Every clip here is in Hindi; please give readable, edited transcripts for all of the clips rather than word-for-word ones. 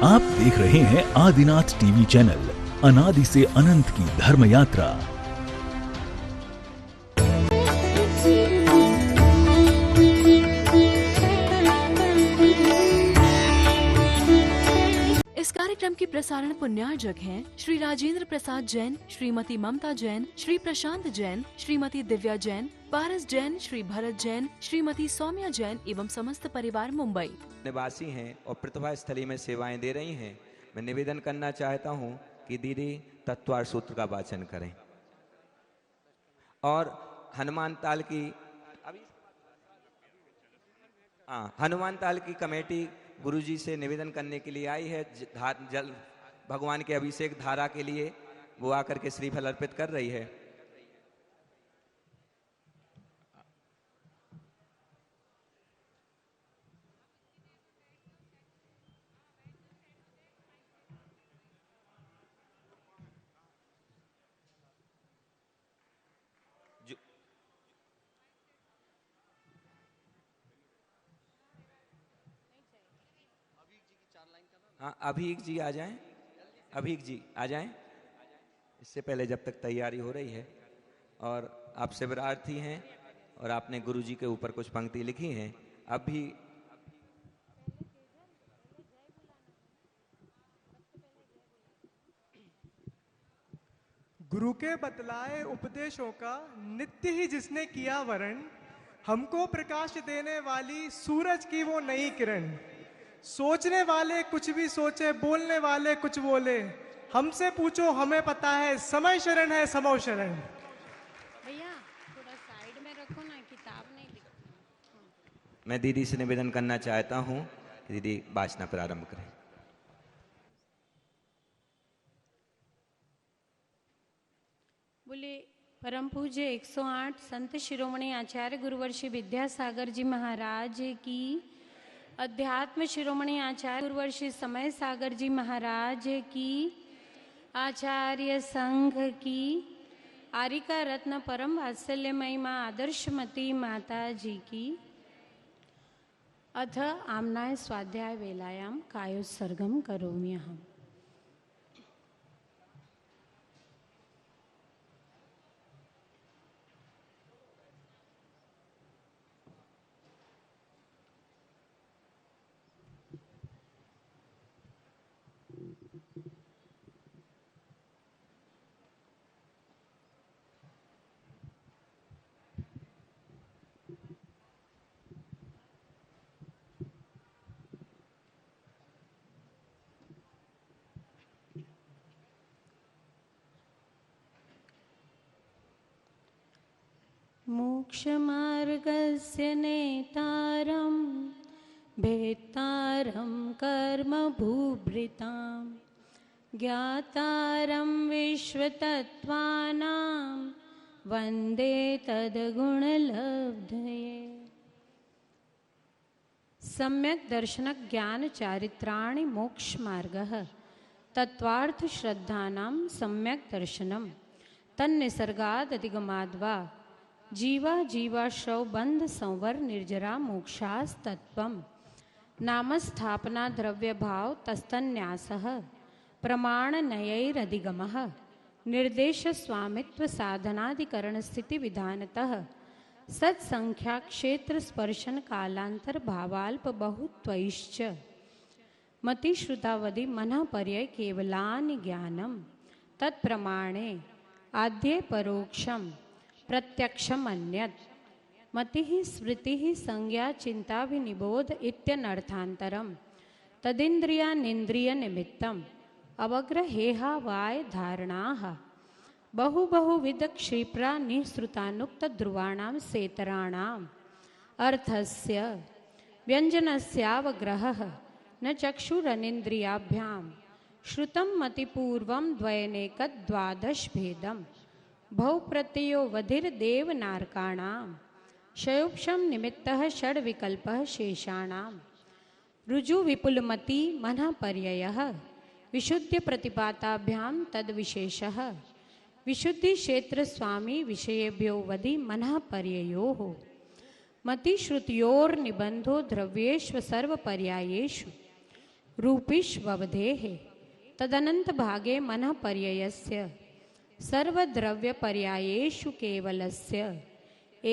आप देख रहे हैं आदिनाथ टीवी चैनल, अनादि से अनंत की धर्म यात्रा। इस कार्यक्रम की प्रसारण पुण्यार्जक हैं श्री राजेंद्र प्रसाद जैन, श्रीमती ममता जैन, श्री प्रशांत जैन, श्रीमती दिव्या जैन, पारस जैन, श्री भरत जैन, श्रीमती सौम्या जैन एवं समस्त परिवार मुंबई निवासी हैं और प्रतिभा स्थली में सेवाएं दे रही हैं। मैं निवेदन करना चाहता हूं कि दीदी तत्वार सूत्र का वाचन करें और हनुमान ताल की हनुमान ताल की कमेटी गुरुजी से निवेदन करने के लिए आई है। जल भगवान के अभिषेक धारा के लिए वो आकर के श्रीफल अर्पित कर रही है। हाँ, अभीक जी आ जाएं, अभीक जी आ जाएं। इससे पहले जब तक तैयारी हो रही है, और आप शिवरार्थी हैं और आपने गुरुजी के ऊपर कुछ पंक्ति लिखी हैं। अभी गुरु के बतलाए उपदेशों का नित्य ही जिसने किया वरण, हमको प्रकाश देने वाली सूरज की वो नई किरण। सोचने वाले कुछ भी सोचे, बोलने वाले कुछ बोले, हमसे पूछो हमें पता है, समय शरण है समो शरण। भैया थोड़ा साइड में रखो ना, किताब नहीं दिखती। मैं दीदी से निवेदन करना चाहता हूं कि दीदी वाचना प्रारंभ करें। बोले परम पूज्य 108 संत शिरोमणि आचार्य गुरुवर्षी विद्यासागर जी महाराज की, अध्यात्म शिरोमणि आचार्य गुरुवर्षी समय सागर जी महाराज की, आचार्य संघ की, आरिका रत्न परम वात्सल्यमयी माँ आदर्शमती माता जी की। अथ आमनाय स्वाध्याय वेलायाम कायोत्सर्गम करोम्यहम्। मोक्षमार्गस्य नेतारं भेत्तारं कर्मभूभृतां, ज्ञातारं विश्वतत्त्वानां वन्दे तद्गुणलब्धये। सम्यक् दर्शन ज्ञान चारित्राणि मोक्षमार्गः, तत्त्वार्थ श्रद्धानां सम्यक् दर्शनम्, तन्निसर्गादधिगमाद्वा जीवा जीवाश्रव बंध संवर निर्जरा मोक्षास्तत्वम्। नामस्थापना द्रव्य भाव तस्तन्यासः, प्रमाण नयैरधिगमः, निर्देश स्वामित्व साधनाधिकरण स्थिति विधानतः, सत्संख्या क्षेत्र स्पर्शन कालांतर भावाल्प बहुत्वैश्च, मति श्रुतावधि मनः पर्यय केवलानि ज्ञानम्, तत्प्रमाणे आद्ये परोक्षम प्रत्यक्षम अन्यत्, मति स्मृति संज्ञा चिंताभिनिबोध इत्यनर्थांतरम, तदिंद्रियानिंद्रिय निमित्तम अवग्रहेहा वाय धारणाः, बहु बहुविध क्षिप्रा निःसृतानुक्त ध्रुवाणां सेतराणां अर्थस्य व्यंजनस्यावग्रहः न चक्षुरनिंद्रियाभ्यां श्रुतं मतिपूर्वं द्वयनेकद् द्वादश भेदम्, भव प्रत्ययो वधिर देव नारकाणां, शयोक्षम निमित्तः षड विकल्पः शेषाणां, रुजु विपुलमति मनः पर्ययः, विशुद्ध प्रतिपाताभ्यां तद विशेषः, विशुद्धि क्षेत्र स्वामी विषयेभ्यो वधि मनः पर्ययोः, मति श्रुतियोर्निबंधो द्रव्येष्व सर्व पर्यायेषु, रूपिष्ववधेः तदनंत भागे मनः पर्ययस्य सर्वद्रव्यपर्यायेषु केवलस्य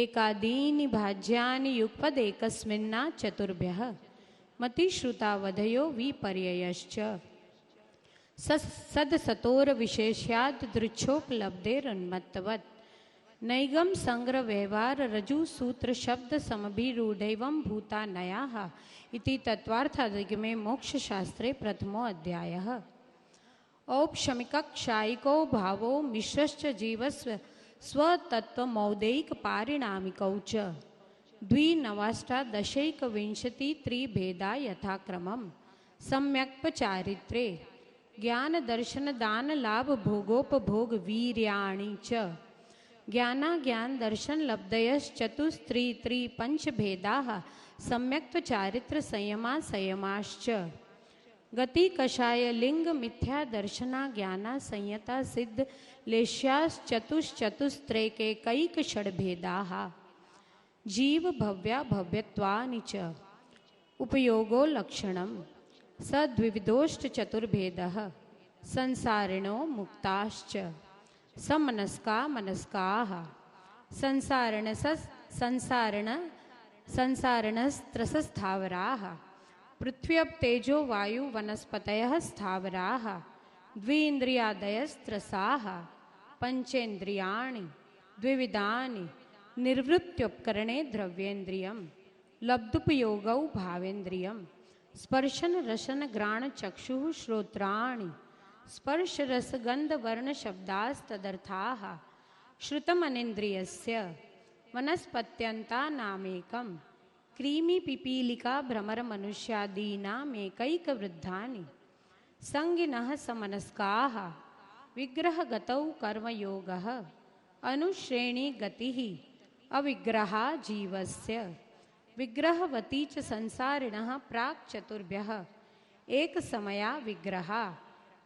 एकादीनि भाज्यानि युगपदेकस्मिन्ना चतुर्भ्यः मतिश्रुतावधयो विपर्ययश्च सदसतोर विशेष्यात् दृच्छोपलब्धेरुन्मत्तवत् नैगम संग्रह व्यवहार रजु सूत्र शब्द समभिरूढ़ैवं भूतानयाः इति तत्वार्थादिगमे मोक्ष शास्त्रे प्रथमो अध्यायः। औपशमिकक्षायिको भावो मिश्रश्च जीवस्व स्वतत्वमौदैक पारिणामिकौ च द्विनवाष्टादशैकविंशति त्रिभेदा यथाक्रमम् सम्यक्पचारित्रे ज्ञान दर्शन दान लाभ भोगोपभोग वीर्याणि च ज्ञान दर्शन लब्धयश्चतुस्त्री त्रि पंच भेदाः सम्यक्त्व चारित्र संयमा संयमाश्च गति कषाय लिंग मिथ्या दर्शना ज्ञाना संयता सिद्ध लेश्याश्चतुश्चतुस्त्रैके कैक षड्भेदाः जीव भव्या भव्यत्वानि च उपयोगो लक्षणम् सद्विविधोष्ट चतुर्भेदः संसारिणो मुक्ताश्च समनस्का मनस्काः संसारणस्त्रसस्थावराः पृथ्व्यप तेजो वायु वनस्पतयः स्थावराः द्विन्द्रियादयस्त्रसाः पंचेन्द्रियाणि द्विविधानि निर्वृत्त्युपकरणे द्रव्येन्द्रियं लब्धुपयोगौ भावेन्द्रियं स्पर्शन रसन घ्राण चक्षुः श्रोत्राणि स्पर्श रस गंध वर्ण शब्दास्तदर्थाः श्रुतमनिन्द्रियस्य वनस्पत्यन्ता नामेकं क्रीमी पिपीलिका भ्रमर मनुष्यादीनामेकैक वृद्धानि संगिनः समनस्काः विग्रहगतौ कर्मयोगः अनुश्रेणी गतिः अविग्रहा जीवस्य विग्रहवती च संसारिणः प्राक् चतुर्भ्यः एक समया विग्रहा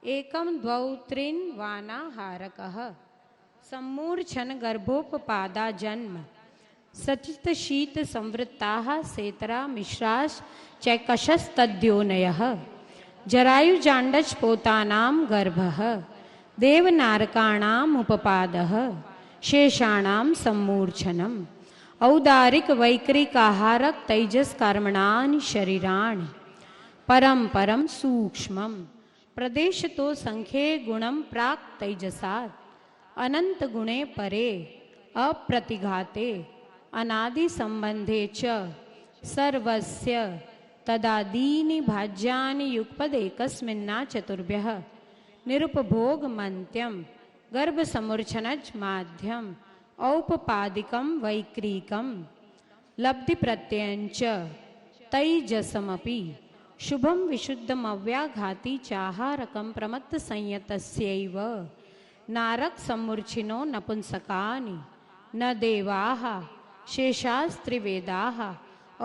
एकं द्वौ त्रीन् वानाहारकः सम्मूर्छन गर्भोपपादा जन्म सचित शीत संवृत्ताः सेतरा मिश्राश् चैकशस्तद्योनयः जरायुजाण्डच पोतानां गर्भः देवनारकाणाम् उपपादः शेषाणां सम्मूर्छनम् औदारिक वैकरिक आहारक तैजस कर्मणानि शरीराणि परम परम सूक्ष्मम् प्रदेश तो संख्ये गुणम प्राक तैजसात् अनंत गुणे परे अप्रतिघाते अनादि संबंधे च सर्वस्य तदादीनि भाज्यानि युगपदेकस्मिन्ना चतुर्भ्यः निरुपभोग मन्त्यं गर्भ समूर्छनज माध्यम औपपादिकं वैक्रीकं लब्धि प्रत्ययञ्च तैजसमपि शुभम विशुद्धम अव्याघाती चाहारकं प्रमत्त संयतस्यैव नारक सम्मूर्छिनो नपुंसकानि न देवाः शेषास्त्रिवेदाः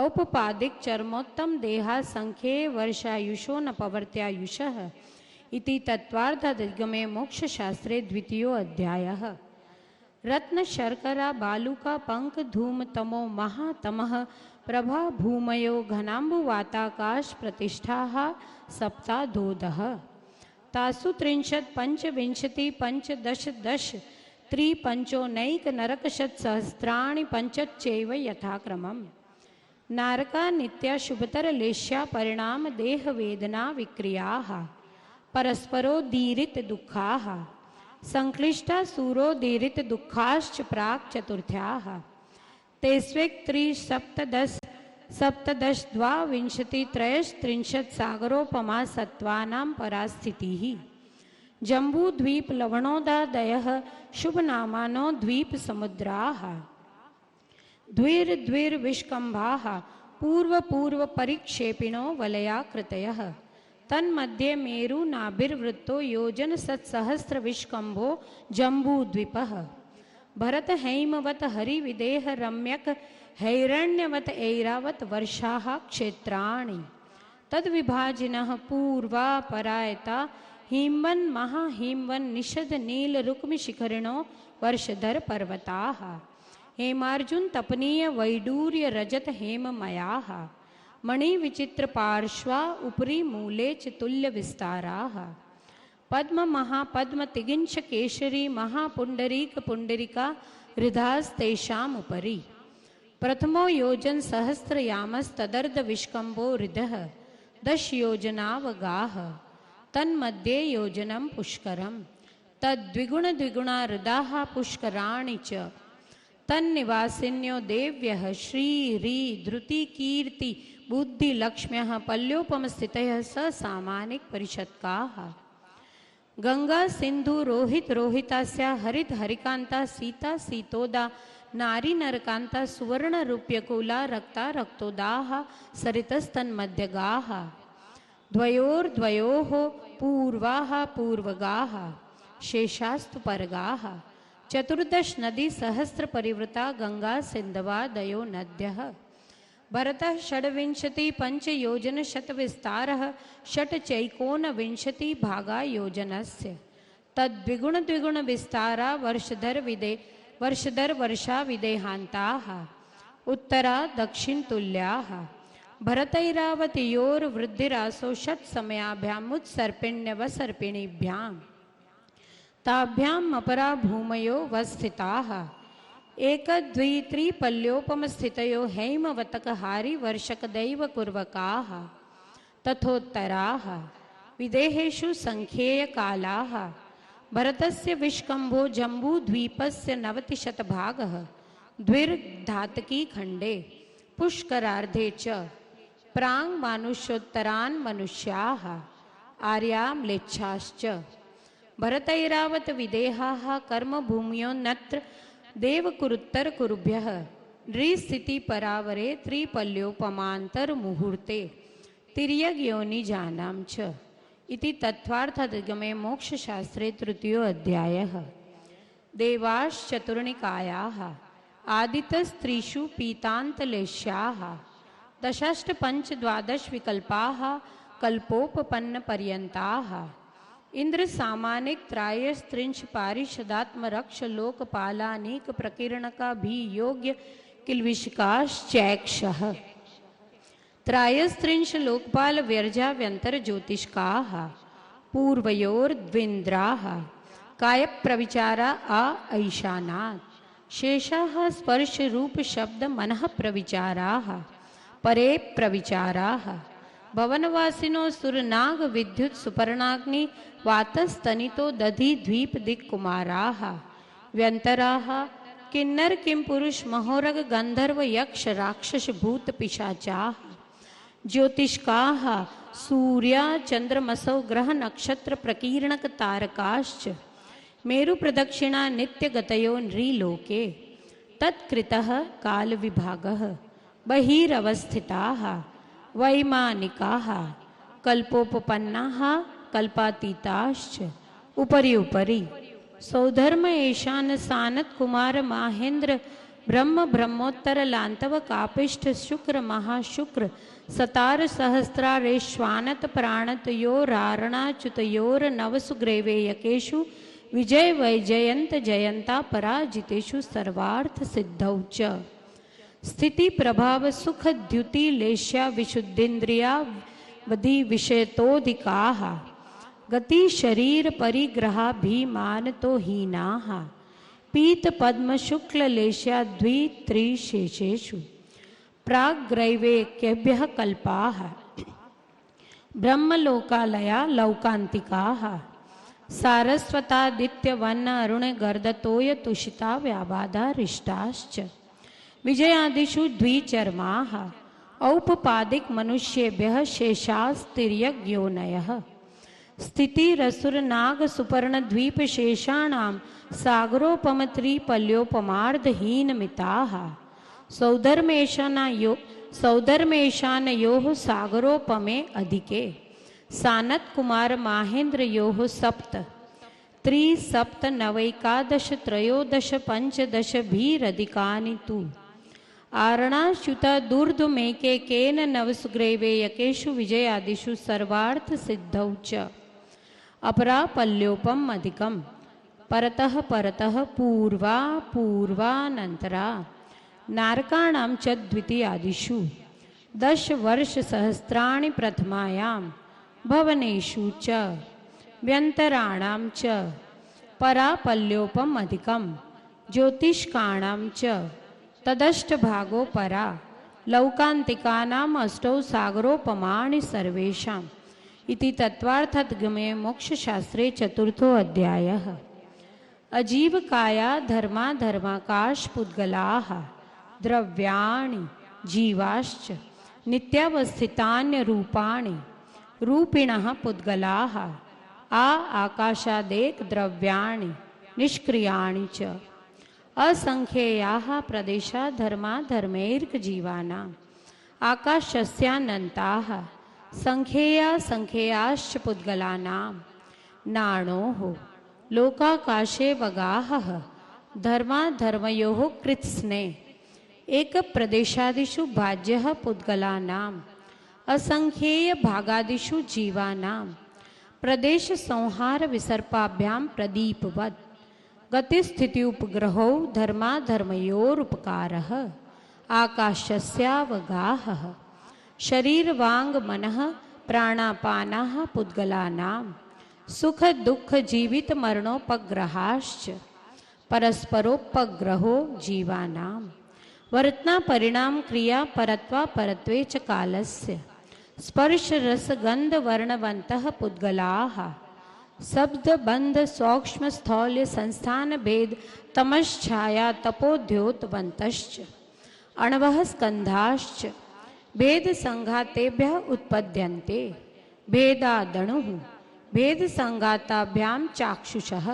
औपपादिक चर्मोत्तम देहा संख्ये वर्षायुषो न पवर्त्यायुषः इति तत्वार्थादिगमे मोक्ष शास्त्रे द्वितीयो अध्यायः। रत्न शर्करा बालुका पंक धूम तमो महातमः प्रभा भूमयो घनाम्बुवाताकाश प्रतिष्ठाः सप्ताधोदः तासु त्रिंशत् पंचविंशति पंचदश दश त्रिपंचोनैक नरकशत सहस्राणि पंचच्चैव यथाक्रमम् नारका नित्या शुभतर लेश्या परिणाम देह वेदना विक्रियाः परस्परोदीरित दुःखाः संक्लिष्टा सूरोदीरित दुःखाश्च प्राक् चतुर्थ्याः तेस्वेक त्रिसप्तदश सप्तदश द्वाविंशति त्रयस्त्रिंशत् सागरोपमा सत्त्वानां परास्थितिः जम्बूद्वीप लवणोदादयः शुभनामानो द्वीप समुद्राः द्विर्विष्कम्भाः पूर्व परिक्षेपिणो वलयाकृतयः तन्मध्ये मेरु नाभिर्वृत्तो योजन सत्सहस्र विष्कम्भो जम्बूद्वीपः भरत हैमवत हरिविदेह रम्यक हैरण्यवत ऐरावत वर्षाः क्षेत्राणि तद्विभाजिनः पूर्वा परायता हिमवन महाहिमवन निषद नील रुक्मि शिखरिणो वर्षधर पर्वताः हेमार्जुन तपनीय वैडूर्य रजत हेममयाः मणिविचित्रपार्श्वा उपरि मूले च तुल्यविस्ताराः पद्म महापद्म तिगिंश केशरी महापुंडरीक पुंडरीका हृदास्तेषाम् उपरि प्रथमो योजन सहस्रयामस्तदर्ध विष्कम्भो हृदः 10 योजनावगाः तन्मध्ये योजनं पुष्करं तद्विगुण द्विगुणा हृदाः पुष्कराणि च तन्निवासिन्यो देव्यः श्री री धृति कीर्ति बुद्धि लक्ष्म्यः पल्योपमस्थितयः स सामानिक परिषत्काः गंगा सिंधु रोहित रोहितास्या हरित हरिकांता सीता सीतोदा नारी नरकांता सुवर्ण रूप्यकुला रक्ता रक्तोदाः सरितस्तन्मध्यगाः द्वयोर्द्वयोः पूर्वाः पूर्वगाः शेषास्तु परगाः 14 नदी सहस्र परिवृता गंगा सिंधवा दयो नद्यः भरतः षड्विंशति पंच योजन शत विस्तारः षट चैकोन विंशति भागा योजनस्य तद्विगुण द्विगुण विस्तारा वर्षधर वर्षा विदेहान्ताः उत्तरा दक्षिण तुल्याः भरतैरावतयोर्वृद्धिरासो षट समयाभ्याम् उत्सर्पिण्यवसर्पिणीभ्याम् ताभ्याम् अपरा भूमयो वस्थिताः एक द्वि त्रिपल्योपमस्थितयो हैमवतकहारी वर्षकदैव कुर्वकाः तथोत्तराः विदेहेषु संख्येयकालाः भरतस्य विष्कम्भो जम्बूद्वीपस्य 90% द्विर्धातकी खण्डे पुष्करार्धे च प्राङ् मानुष्योत्तरान् मनुष्याः आर्यां म्लेच्छाश्च भरतैरावत विदेहाः कर्मभूम्योऽन्यत्र देवकुरुत्तर कुरुभ्यः नृस्थिति परावरे त्रिपल्योपमांतर मुहूर्ते तिर्यग्योनि जानां च इति तत्त्वार्थाधिगमे मोक्षशास्त्रे तृतीयो अध्यायः देवाश्चतुर्णिकायाः आदितस्त्रिषु पीतान्तलेश्याः दशाष्ट पंच द्वादश विकल्पाः कल्पोपपन्नपर्यन्ताः इंद्र सामानिक त्रायस्त्रिंश पारिषदात्म रक्ष लोकपालानीक प्रकीर्णका भी योग्य किल्विषकाश्चैक्षः त्रायस्त्रिंश लोकपाल व्यर्जा व्यंतर ज्योतिष्काः पूर्वयोर्द्विन्द्राः काय प्रविचारा आ ऐशानात् शेषाः स्पर्श रूप शब्द मनः प्रविचाराः परे प्रविचाराः भवनवासिनो सुरनाग विद्युत सुपर्णाग्नि वातस्तनितो दधि द्वीप दिक्कुमाराः व्यंतराः किन्नर किम पुरुष महोरग गंधर्व यक्ष राक्षस भूत पिशाचाः ज्योतिष्काः सूर्या चंद्रमसौ ग्रह नक्षत्र प्रकीर्णक तारकाश्च मेरु प्रदक्षिणा नित्यगतयो नृलोके तत्कृतः काल विभागः बहिरवस्थिताः वैमानिकाः कल्पोपपन्नाः कल्पातीताश्च उपरि उपरि सौधर्म ईशान सानत कुमार माहेंद्र ब्रह्म ब्रह्मोत्तर लांतव कापिष्ठ शुक्र महाशुक्र सतार सहस्रारेश्वानत प्राणत योरारणाच्युतयोर नवसुग्रेवेयकेषु विजय वैजयंत जयंता पराजितेषु सर्वार्थ सिद्धौ च स्थिति प्रभाव सुख द्युति लेश्या विशुद्धिन्द्रिया वधि विषयतोधिकाः गति शरीर परिग्रहा भीमान तो हीनाः पीत पद्म शुक्ल लेश्या द्वि त्रिशेषेषु प्राग्रैवेक्यभ्यः कल्पाः ब्रह्मलोकालया लौकान्तिकाः सारस्वतादित्य वन्न अरुण गर्दतोय तुषिता व्याबाधा रिष्टाश्च विजयादिषु द्विचर्माः औपपादिक मनुष्येभ्यः शेषास्तिर्यग्योनयः स्थितिरसुर नाग सुपर्ण द्वीप शेषाणां सागरोपमत्रिपल्योपमार्धहीनमिताः सौधर्मेशानयोः सागरोपमे अधिके सानत कुमार माहेंद्र योः सप्त त्रिसप्त नवैकादश त्रयोदश पंचदश भीरधिकानि तु आरणाच्युता दुर्धुमेके केन नवसुग्रीवेयकेषु विजयादिषु सर्वार्थ सिद्धौ च अपरा पल्योपम अधिकम परतः परतः पूर्वा पूर्वानन्तरा नारकाणां च द्वितीयादिषु 10 वर्ष सहस्राणि प्रथमायां भवनेषु च व्यन्तराणां च परापल्योपम अधिकम ज्योतिष्काणां च तदष्टभागो परा लौकान्तिकानाम् अष्टौ सागरोपमाणि सर्वेषाम् इति तत्त्वार्थगमे मोक्षशास्त्रे चतुर्थो अध्यायः। अजीवकाया धर्माधर्माकाश पुद्गलाः द्रव्याणि जीवाश्च नित्यावस्थितान्य रूपाणि रूपिणः पुद्गलाः आकाशादेक द्रव्याणि निष्क्रियाणि च असंख्येयाः प्रदेशा धर्माधर्मैर्क जीवानाम् आकाशस्यानन्ताः संख्येया संख्येयाश्च पुद्गलानां नाणोः लोकाकाशे वगाहः धर्माधर्मयोः कृत्स्ने एकप्रदेशादिषु भाज्यः पुद्गलानाम् असंख्येय भागादिषु जीवानां प्रदेश संहार विसर्पाभ्यां प्रदीपवत् गतिस्थिति उपग्रहौ धर्माधर्मयोरुपकारः आकाशस्यावगाहः शरीरवांग मनः प्राणापानाः पुद्गलानां सुख दुख जीवित मरणोपग्रहाश्च परस्परोपग्रहो जीवानां वर्तना परिणाम क्रिया परत्वा परत्वे च कालस्य स्पर्श रस गंध वर्णवन्तः पुद्गलाः शब्द बंध सूक्ष्म स्थौल्य संस्थान भेद तमश्छाया तपोद्योतवन्तश्च अणवः स्कंधाश्च भेद संघातेभ्यः उत्पद्यन्ते भेदादणुः भेद संघाताभ्यां चाक्षुषः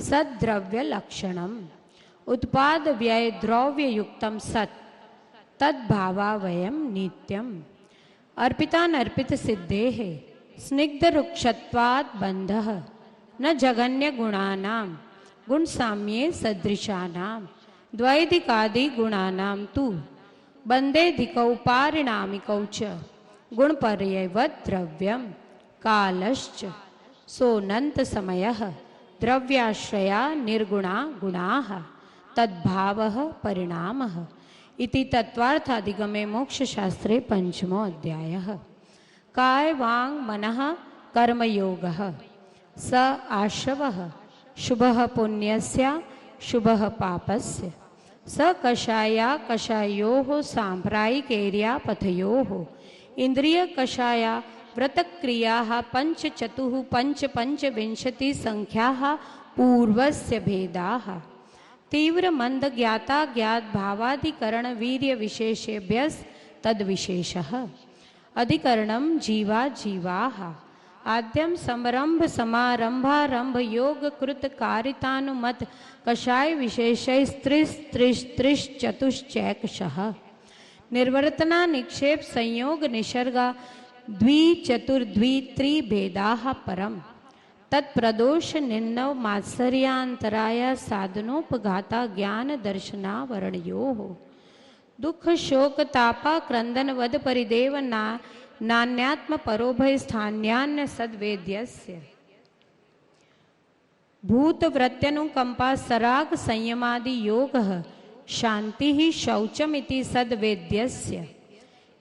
सद्द्रव्य लक्षणम् उत्पाद व्यय द्रव्य युक्तम सत् तद्भावावयं नित्यम् अर्पितानर्पित सिद्धेः स्निग्ध रुक्षत्वात् बंधः न जगन्य गुणानां गुण साम्ये सदृशानां द्वैधिकादि गुणानां तु बंदेधिकौ पारिणामिकौ च गुणपर्यवत् द्रव्यं कालश्च सोऽनन्त समयः द्रव्याश्रया निर्गुणा गुणाः तद्भावः परिणामः इति तत्त्वार्थाधिगमे मोक्षशास्त्रे पंचमो अध्यायः। काय वांग मनः कर्मयोगः स आशवः शुभः पुण्यस्य शुभः पापस्य स कषाया कषायोः साम्प्रायिकेर्या पथयोः इंद्रिय कषाया व्रतक्रियाः पंचचतुः पंच पंचविंशति संख्याः पूर्वस्य भेदाः तीव्र मंद ज्ञाता ज्ञात भावाधिकरण वीर्य विशेषेभ्यस् तद्विशेषः अधिकरणं जीवा जीवाः आद्यम समारंभ समारंभारंभ योग कृत कारितानुमत कषाय विशेषैस्त्रिस्त्रिश्चतुश्चैकशः निर्वर्तना निक्षेप संयोग निसर्गा द्विचतुर्द्वित्रिभेदाः परम तत्प्रदोष निर्णव मात्सर्यान्तराय साधनोपघाता ज्ञान दर्शनावरणयोः दुख शोक तापा क्रंदन वद परिदेव नान्यात्म परोभय स्थान्यान्य सद्वेद्यस्य भूत वृत्त्यनुकंपा सराग संयमादि योगः शांति ही शौचमिति सद्वेद्यस्य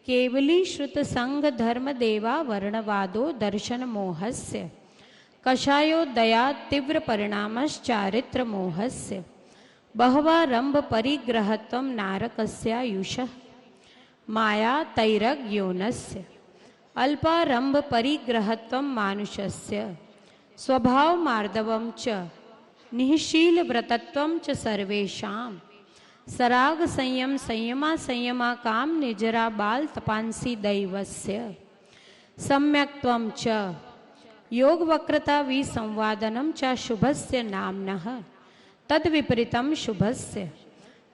केवली श्रुत संग धर्म देवा वर्णवादो दर्शन मोहस्य कषायो दया तीव्र परिणामश्चारित्र मोहस्य बहवारंभ परिग्रहत्वं नारकस्यायुषः माया तैरग्योनस्य अल्पारंभ परिग्रहत्वं मानुषस्य स्वभाव मार्दवं च निःशील व्रतत्वं च सर्वेषां सराग संयम संयमा संयमा काम निजरा बाल तपांसी दैवस्य सम्यक्त्वं च योग वक्रता विसंवादनं च शुभस्य नाम्नः तद्विपरीतं शुभस्य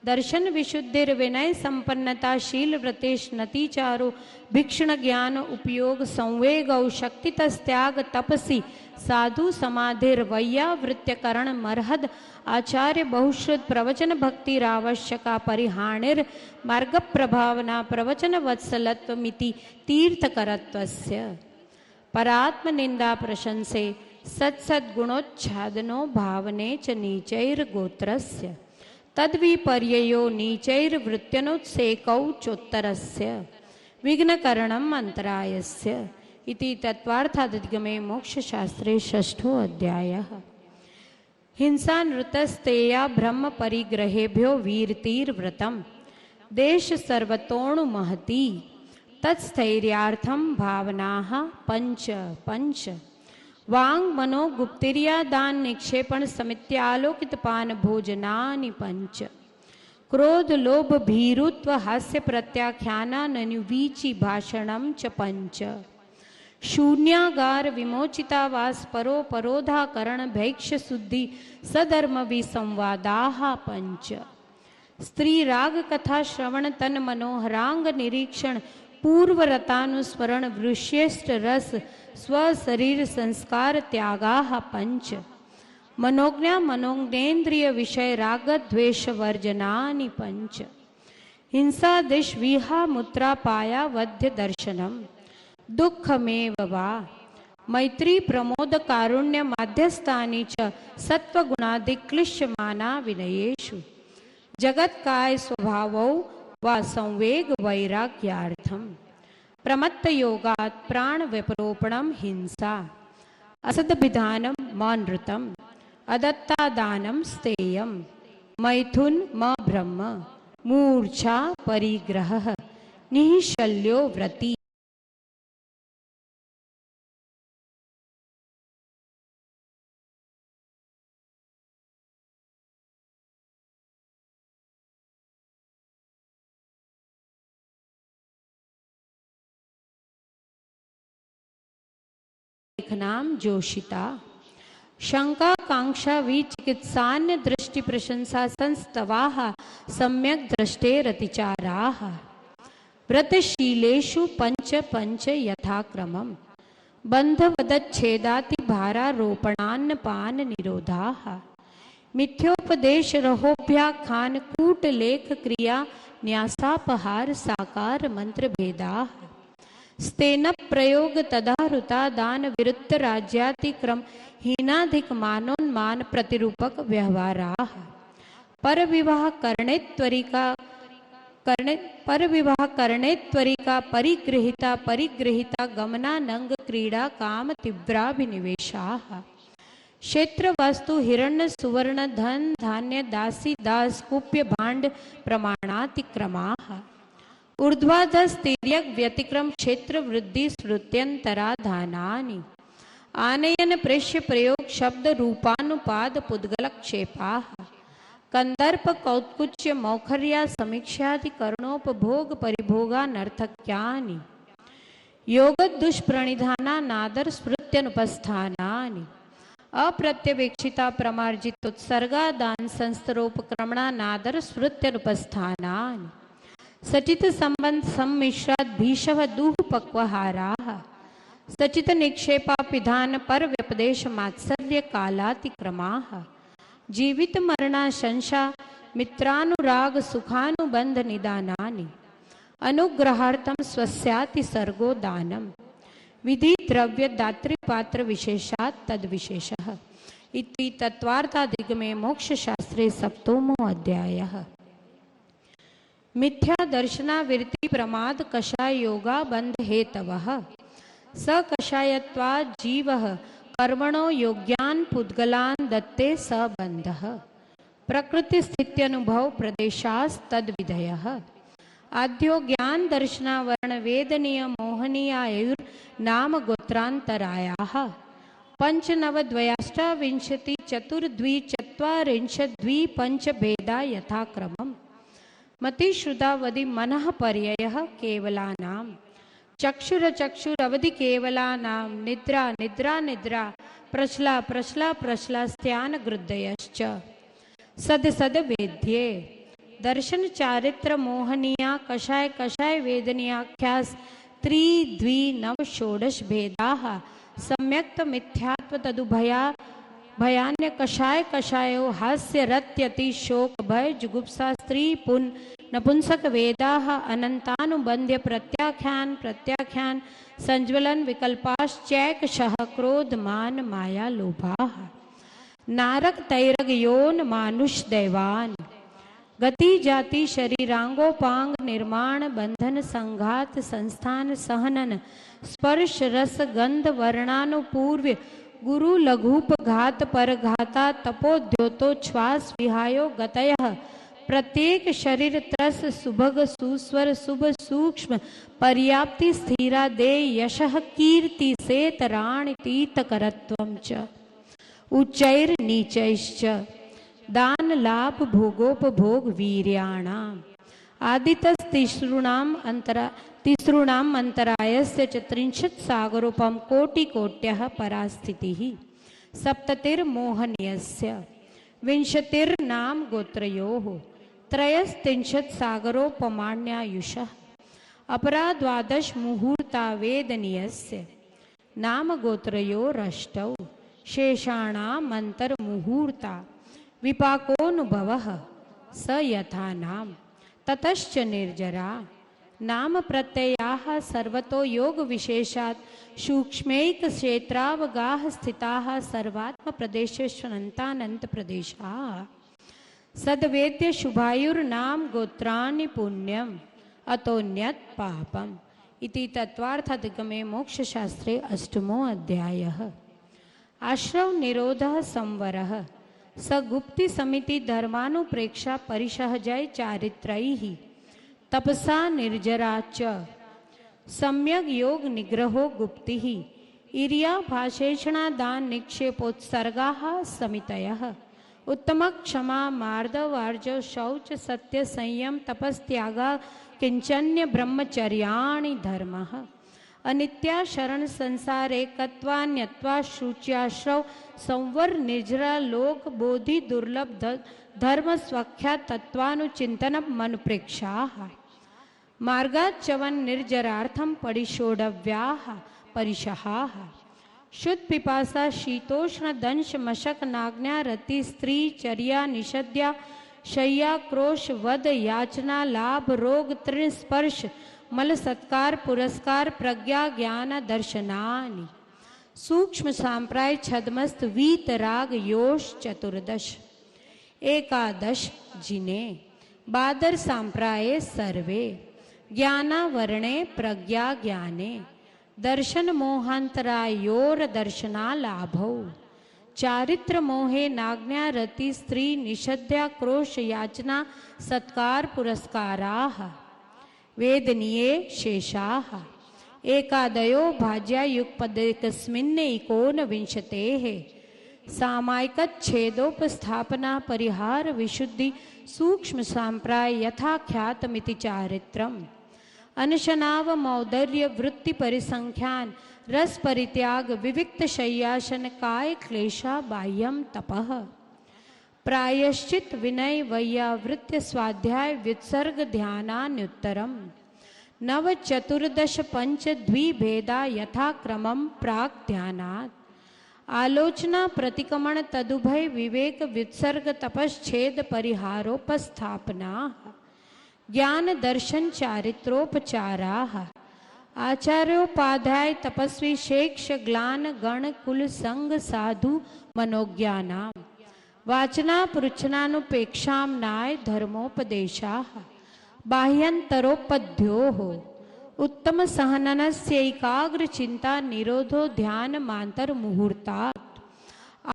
दर्शन विशुद्धिर्विनय संपन्नता शील व्रतेष्णति चारो भिक्षण ज्ञान उपयोग संवेगौ शक्तितस्त्याग तपसी साधु समाधिर्वैयावृत्यकरण मर्हद आचार्य बहुश्रुत प्रवचन भक्तिरावश्यका परिहाणिर मार्ग प्रभावना प्रवचन वत्सलत्वमिति तीर्थकरत्वस्य परात्म निंदा प्रशंसे सत्सद्गुणोच्छादनो भावने च नीचैर्गोत्रस्य तद्विपर्ययो नीचैर्वृत्यनुत्सेकौ चोत्तरस्य विघ्नकरणम अंतरायस्य इति तत्वार्थादिगमे मोक्षशास्त्रे षष्ठो अध्यायः। हिंसा नृतस्तेया ब्रह्म परिग्रहेभ्यो वीरतिर्व्रतम देश सर्वतोणु महती तत्स्थैर्यार्थम भावनाः पंच पंच वांग मनो गुप्तिरिया दान निक्षेपण समित्यालोकित पान भोजनानि पंच क्रोध लोभ भीरुत्व हास्य प्रत्याख्यानानुवीचि भाषणम च पंच शून्यागार विमोचितावास परो परोधाकरण भैक्ष शुद्धि सधर्म विसंवादाः पंच स्त्री राग कथा श्रवण तन मनोहरांग निरीक्षण पूर्वरतानुस्मरण वृश्येष्ठ रस स्वशरीर संस्कार त्यागाः पंच मनोज्ञा मनोज्ञेन्द्रिय विषय राग द्वेष वर्जनानि पंच हिंसा दिश विहा मुत्रा पाया वध्य दर्शनम दुःखमेव वा मैत्री प्रमोद कारुण्य माध्यस्थानि च सत्वगुणादिक्लिश्यमाना विनयेषु जगत्काय स्वभावौ वा संवेग वैराग्यार्थम प्रमत्त योगात् प्राण विपरोपणम हिंसा असदभिधानम मौनृतम अदत्तादानम स्तेयम मैथुन म ब्रह्म मूर्छा परिग्रहः निःशल्यो व्रति। नाम जोशिता शंका कांक्षा विचिकित्सान्य दृष्टि प्रशंसा संस्तवाः सम्यक दृष्टेरतिचाराः व्रतशीलेषु पंच पंच यथाक्रमम् बंधवदच्छेदाति भारारोपणान्न पान निरोधाः मिथ्योपदेश रहोभ्याख्यान कूट लेख क्रिया न्यासापहार साकार मंत्र भेदाः स्तेन प्रयोग तदारुता दान विरुद्ध राज्यातिक्रम हीनाधिक मानोन्मान प्रतिरूपक व्यवहाराः पर विवाह करणे त्वरिका परिगृहिता गमनानंग क्रीड़ा काम तीव्राभिनिवेशाः क्षेत्र वस्तु हिरण्य सुवर्ण धन धान्य दासी दास कुप्य भांड प्रमाणातिक्रमाः ऊर्ध्वाधस तिर्यक व्यतिक्रम क्षेत्र वृद्धि स्मृत्यंतराधानानि आनयन प्रेष्य प्रयोग शब्द रूपानुपाद पुद्गलक्षेपाः कंदर्प कौत्कुच्य मौखर्या समीक्षादि करणोपभोग परिभोगानर्थक्यानि योग दुष्प्रणिधाना नादर स्मृत्यनुपस्थानानि अप्रत्यवेक्षिता प्रमार्जितोत्सर्गा दान संस्तरोपक्रमणा नादर स्मृत्यनुपस्थानानि सचित संबंध सम्मिश्राद भीषव दूह पक्वहाराः सचित निक्षेपा पिधान पर व्यपदेश मात्सर्य कालातिक्रमाः जीवित मरणा शंशा मित्रानुराग सुखानुबंध निदानानि अनुग्रहार्थम स्वस्याति सर्गो दानम विधि द्रव्य दात्री पात्र विशेषात् तद विशेषः इति तत्वार्थादिगमे मोक्षशास्त्रे सप्तमो अध्यायः। मिथ्या दर्शनाविरति प्रमाद कषाय योगा बंध हेतवः स कषायत्वात् जीवः कर्मणो योग्यान् पुद्गलान् दत्ते स बंधः प्रकृति स्थित्यनुभव प्रदेशास्तद्विधयः आद्यो ज्ञान दर्शनावर्ण वेदनीय मोहनीयायुर्नाम गोत्रान्तरायाः पंचनवद्वयाष्टाविंशति चतुर्द्विचत्वारिंशद्वि पंच भेदा यथाक्रमम् मतिश्रुतावधि मनः पर्ययः केवलानां चक्षुरवधि केवलानां निद्रा निद्रा निद्रा प्रश्ला प्रश्ला प्रश्लास्त्यान गृद्धयश्च सद सद वेद्ये दर्शन चारित्र मोहनीया कषाय कषाय वेदनीयाख्यास त्रिद्वि नव षोडश भेदाः सम्यक्त मिथ्यात्व तदुभया भयान्य कषाय कषायो हास्य रत्यति शोक भय जुगुप्सा स्त्री पुन नपुंसक वेदाः अनंतानुबंध्य प्रत्याख्यान संज्वलन विकल्पाश्चैकशः क्रोध मान माया लोभाः नारक तैरग योन मानुष दैवान गति जाति शरीरांगोपांग निर्माण बंधन संघात संस्थान सहनन स्पर्श रस गंध वर्णानुपूर्व गुरु लघुप घात परघाता तपोद्योतो श्वास विहायो गतयः प्रत्येक शरीर त्रस सुभग सुस्वर शुभ सूक्ष्म पर्याप्ति स्थिरा दे यशः कीर्ति सेतराणि तीतकरत्वं च उच्चैर नीचैश्च दान लाभ भोगोपभोग वीर्याणाम् आदितस्तिसॄणाम् अंतरायस्य च त्रिंशत् सागरोपम कोटिकोट्यः परास्थितिः सप्ततिर्मोहनीयस्य विंशतिर्नाम गोत्रयोः त्रयस्त्रिंशत् सागरोपमाण्यायुषः अपरा द्वादश मुहूर्ता वेदनीयस्य नाम गोत्रयोरष्टौ शेषाणामन्तर्मुहूर्ता विपाकोनुभवः स यथा नाम ततश्च निर्जरा नाम प्रत्ययाः सर्वतो योग विशेषात् सूक्ष्मैक क्षेत्रावगाः स्थिताः सर्वात्म प्रदेशेष्वनन्तानन्त प्रदेशाः सद्वेद्य शुभायुर्नाम गोत्राणि पुण्यम् अतोन्यत् पापम् इति तत्वार्थाधिगमे मोक्षशास्त्रे अष्टमो अध्यायः आश्रव निरोधः संवरः स गुप्ति समिति धर्मानुप्रेक्षा परिसहजय चारित्रैः तपसा निर्जरा च सम्यक योग निग्रहो गुप्तिः इरिया भाषेषणा दान निक्षेपोत्सर्गाः समितयः उत्तम क्षमा मार्दवार्जव शौच सत्य संयम तपस्त्यागा किंचन्य ब्रह्मचर्याणि धर्मः अनित्या शरण संसार एकत्वान्यत्वा शुच्याश्रव संवर निर्जरा लोक बोधि दुर्लभ धर्म स्वख्या तत्वानुचिंतन मनुप्रेक्षाः मार्गाच्चवन निर्जरार्थम परिषोडव्याः परिशहाः शुद्ध पिपासा शीतोष्ण दंश मशक नाग्न्या रति स्त्री चर्या निषद्या शय्या क्रोश वध याचना लाभ रोग तृण स्पर्श मल सत्कार पुरस्कार प्रज्ञा ज्ञान दर्शनानि सूक्ष्म सांप्राय छदमस्त वीत राग योश चतुर्दश एकादश जिने बादर सांप्राये सर्वे ज्ञाना वर्णे प्रज्ञा ज्ञाने दर्शन मोहांतरायोर दर्शना लाभौ चारित्र मोहे नाग्न्या रति स्त्री निषद्या क्रोश याचना सत्कार पुरस्काराः वेदनीये शेषाः एकादयो भाज्या युगपदेकस्मिन् एकोनविंशतेः सामायिकच्छेदोपस्थापना परिहार विशुद्धि सूक्ष्म सांप्राय यथाख्यातमिति चारित्रम् अनशनाव मौदर्य वृत्ति परिसंख्यान रस परित्याग विविक्त शय्यासन काय क्लेशा बाह्यम तपः प्रायश्चित विनय वैयावृत्य स्वाध्याय व्युत्सर्ग ध्यानान्युत्तरम् नव चतुर्दश पंच द्विभेदा यथाक्रमं प्राक ध्यानात् आलोचना प्रतिकमण तदुभय विवेक व्युत्सर्ग तपश्छेद परिहारोपस्थापना ज्ञान दर्शन चारित्रोपचाराः आचार्योपाध्याय तपस्वी शेक्ष ग्लान गण कुल संग साधु मनोज्ञानां वाचना पृच्छनानुपेक्षां नाय धर्मोपदेशाः बाह्यंतरोपध्योः उत्तम सहननस्यैकाग्र चिंता निरोधो ध्यान मांतर मुहूर्तात्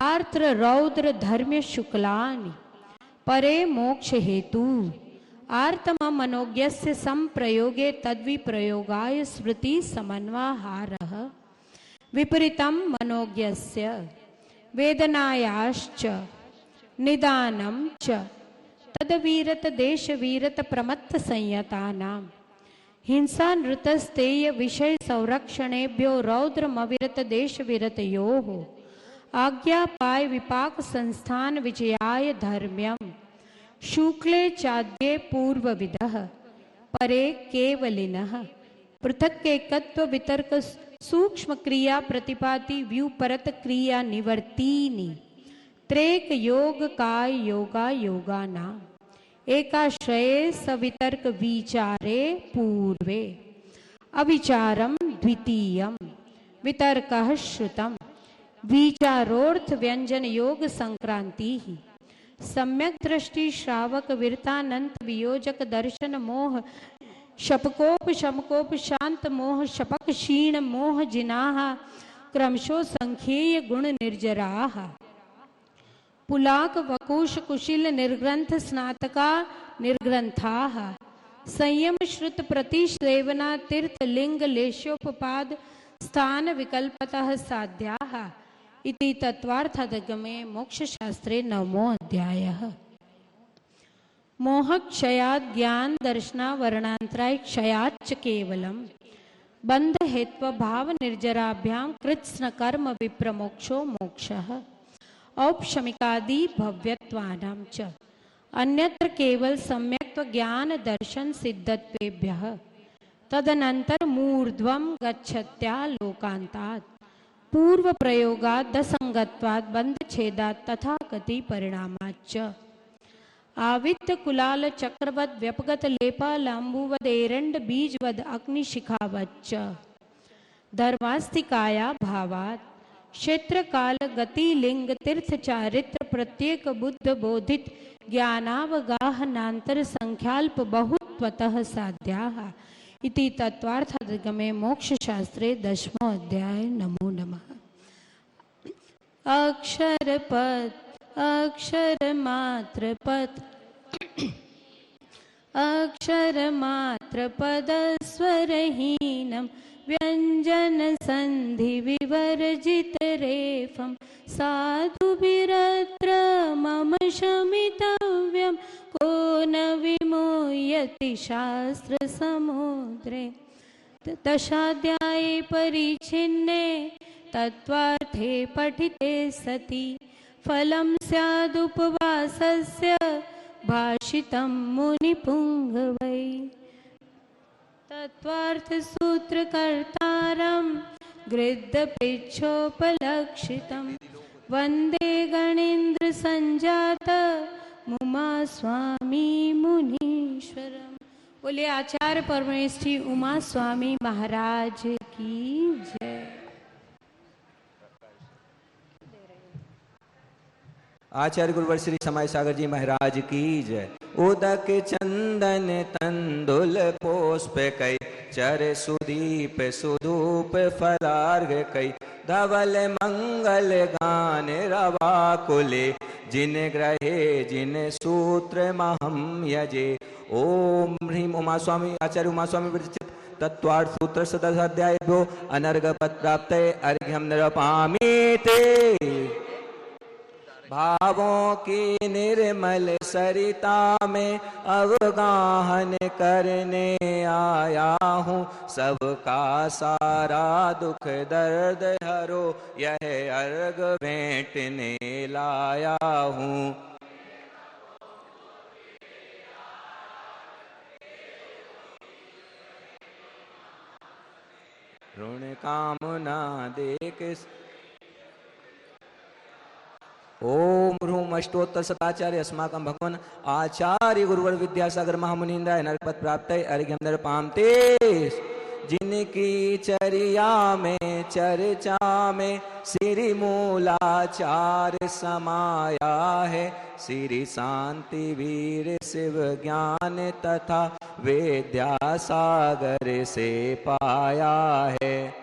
आर्द्र रौद्र धर्म्य शुक्लानि परे मोक्ष हेतु आर्तम मनोज्ञस्य संप्रयोगे तद्विप्रयोगाय स्मृति समन्वाहारः विपरीतं मनोज्ञस्य वेदनायाश्च निदानं च तदवीरत देश वीरत प्रमत्त संयतानां हिंसा नृतस्तेय विषय संरक्षणेभ्यो रौद्रमविरत देश विरतयोः आज्ञापाय विपाक संस्थान विजयाय धर्म्यम् शुक्ले चाद्ये पूर्वविदः परे केवलिनः पृथक्केकत्व वितर्क सूक्ष्म क्रिया प्रतिपाति व्युपरत क्रिया निवर्तीनि त्रेक योग काय योगा योगाना एकाश्रये सवितर्क विचारे पूर्वे अविचारम द्वितीयम वितर्कः श्रुतम विचारोर्थ व्यंजन योग संक्रांति सम्यक दृष्टि श्रावक वीरतानंत वियोजक दर्शन मोह शपकोप शमकोप शांत मोह शपक क्षीण मोह जिनाह क्रमशो संख्येय गुण निर्जराह पुलाक वकुश कुशिल निर्ग्रंथ स्नातका निर्ग्रंथाः संयम श्रुत प्रतिसेवना तीर्थ लिंग लेशोपपाद स्थान विकल्पतः साध्याः इति तत्वार्थादगमे मोक्ष शास्त्रे 9मो अध्यायः। मोहक्षयात् ज्ञान दर्शना वर्णांतराय क्षयाच्च केवलम बंध हेत्व भाव निर्जराभ्यां कृत्स्न कर्म विप्रमोक्षो मोक्षः औपशमिकादि भव्यत्वानां च अन्यत्र केवल सम्यक्त्व ज्ञान दर्शन सिद्धत्वेभ्यः तदनंतर मूर्ध्वं गच्छत्या लोकांतात् पूर्व प्रयोगात् दसंगत्वात् बंध छेदात् तथा गति परिणामाच्च आवित्य कुलाल चक्रवद व्यपगत लेपा लांबुवद एरंड बीजवद अग्निशिखावच्च धर्मास्तिकाया भावात् क्षेत्र काल गति लिंग तीर्थ चारित्र प्रत्येक बुद्ध बोधित ज्ञानावगाहनांतर संख्याल्प बहुत्वतः साध्याः इति तत्वार्थादगमे मोक्ष शास्त्रे 10मो अध्याय। नमो नमः। अक्षर पद अक्षर मात्र पद अक्षर मात्र पद स्वरहीनम व्यंजन संधि विवर्जित रेफम साधुभिरत्र मम शमितव्यम को न विमुह्यति शास्त्र समुद्रे दशाध्याये परिच्छिन्ने तत्वार्थे पठिते सति फलं स्यादुपवासस्य भाषितं मुनिपुंगवै तत्वार्थ सूत्रकर्तारं गृद्धपिच्छोपलक्षितं वन्दे गणेन्द्र संजात उमा स्वामी मुनीश्वरम। बोले आचार्य परमेष्ठी उमा स्वामी महाराज की जय। आचार्य गुरुवर श्री समय सागर जी महाराज की जय। उदक चंदन तंदुल पुष्प कई चर सुदीप सुधूप फलार्घ कई धवल मंगल गान रवा कुले जिन ग्रहे जिन सूत्र महम यजे। ओम ह्रीम उमा स्वामी आचार्य उमा स्वामी विरचित तत्वार्थ सूत्र सदस्याध्यायभ्यो अनर्घ पद प्राप्त अर्घ्यम निरपामि ते भावों की निर्मल सरिता में अवगाहन करने आया हूँ सबका सारा दुख दर्द हरो यह अर्घ भेंटने लाया हूँ। ऋण कामना देख ओम ह्रूम अष्टोत्तर शताचार्य अस्माकं भगवान आचार्य गुरुवर विद्यासागर महामुनीन्द्राय नरपद प्राप्त अर्घ्यम नरपामते जिनकी चर्या में चर्चा में श्री मूलाचार समाया है श्री शांति वीर शिव ज्ञान तथा विद्यासागर से पाया है।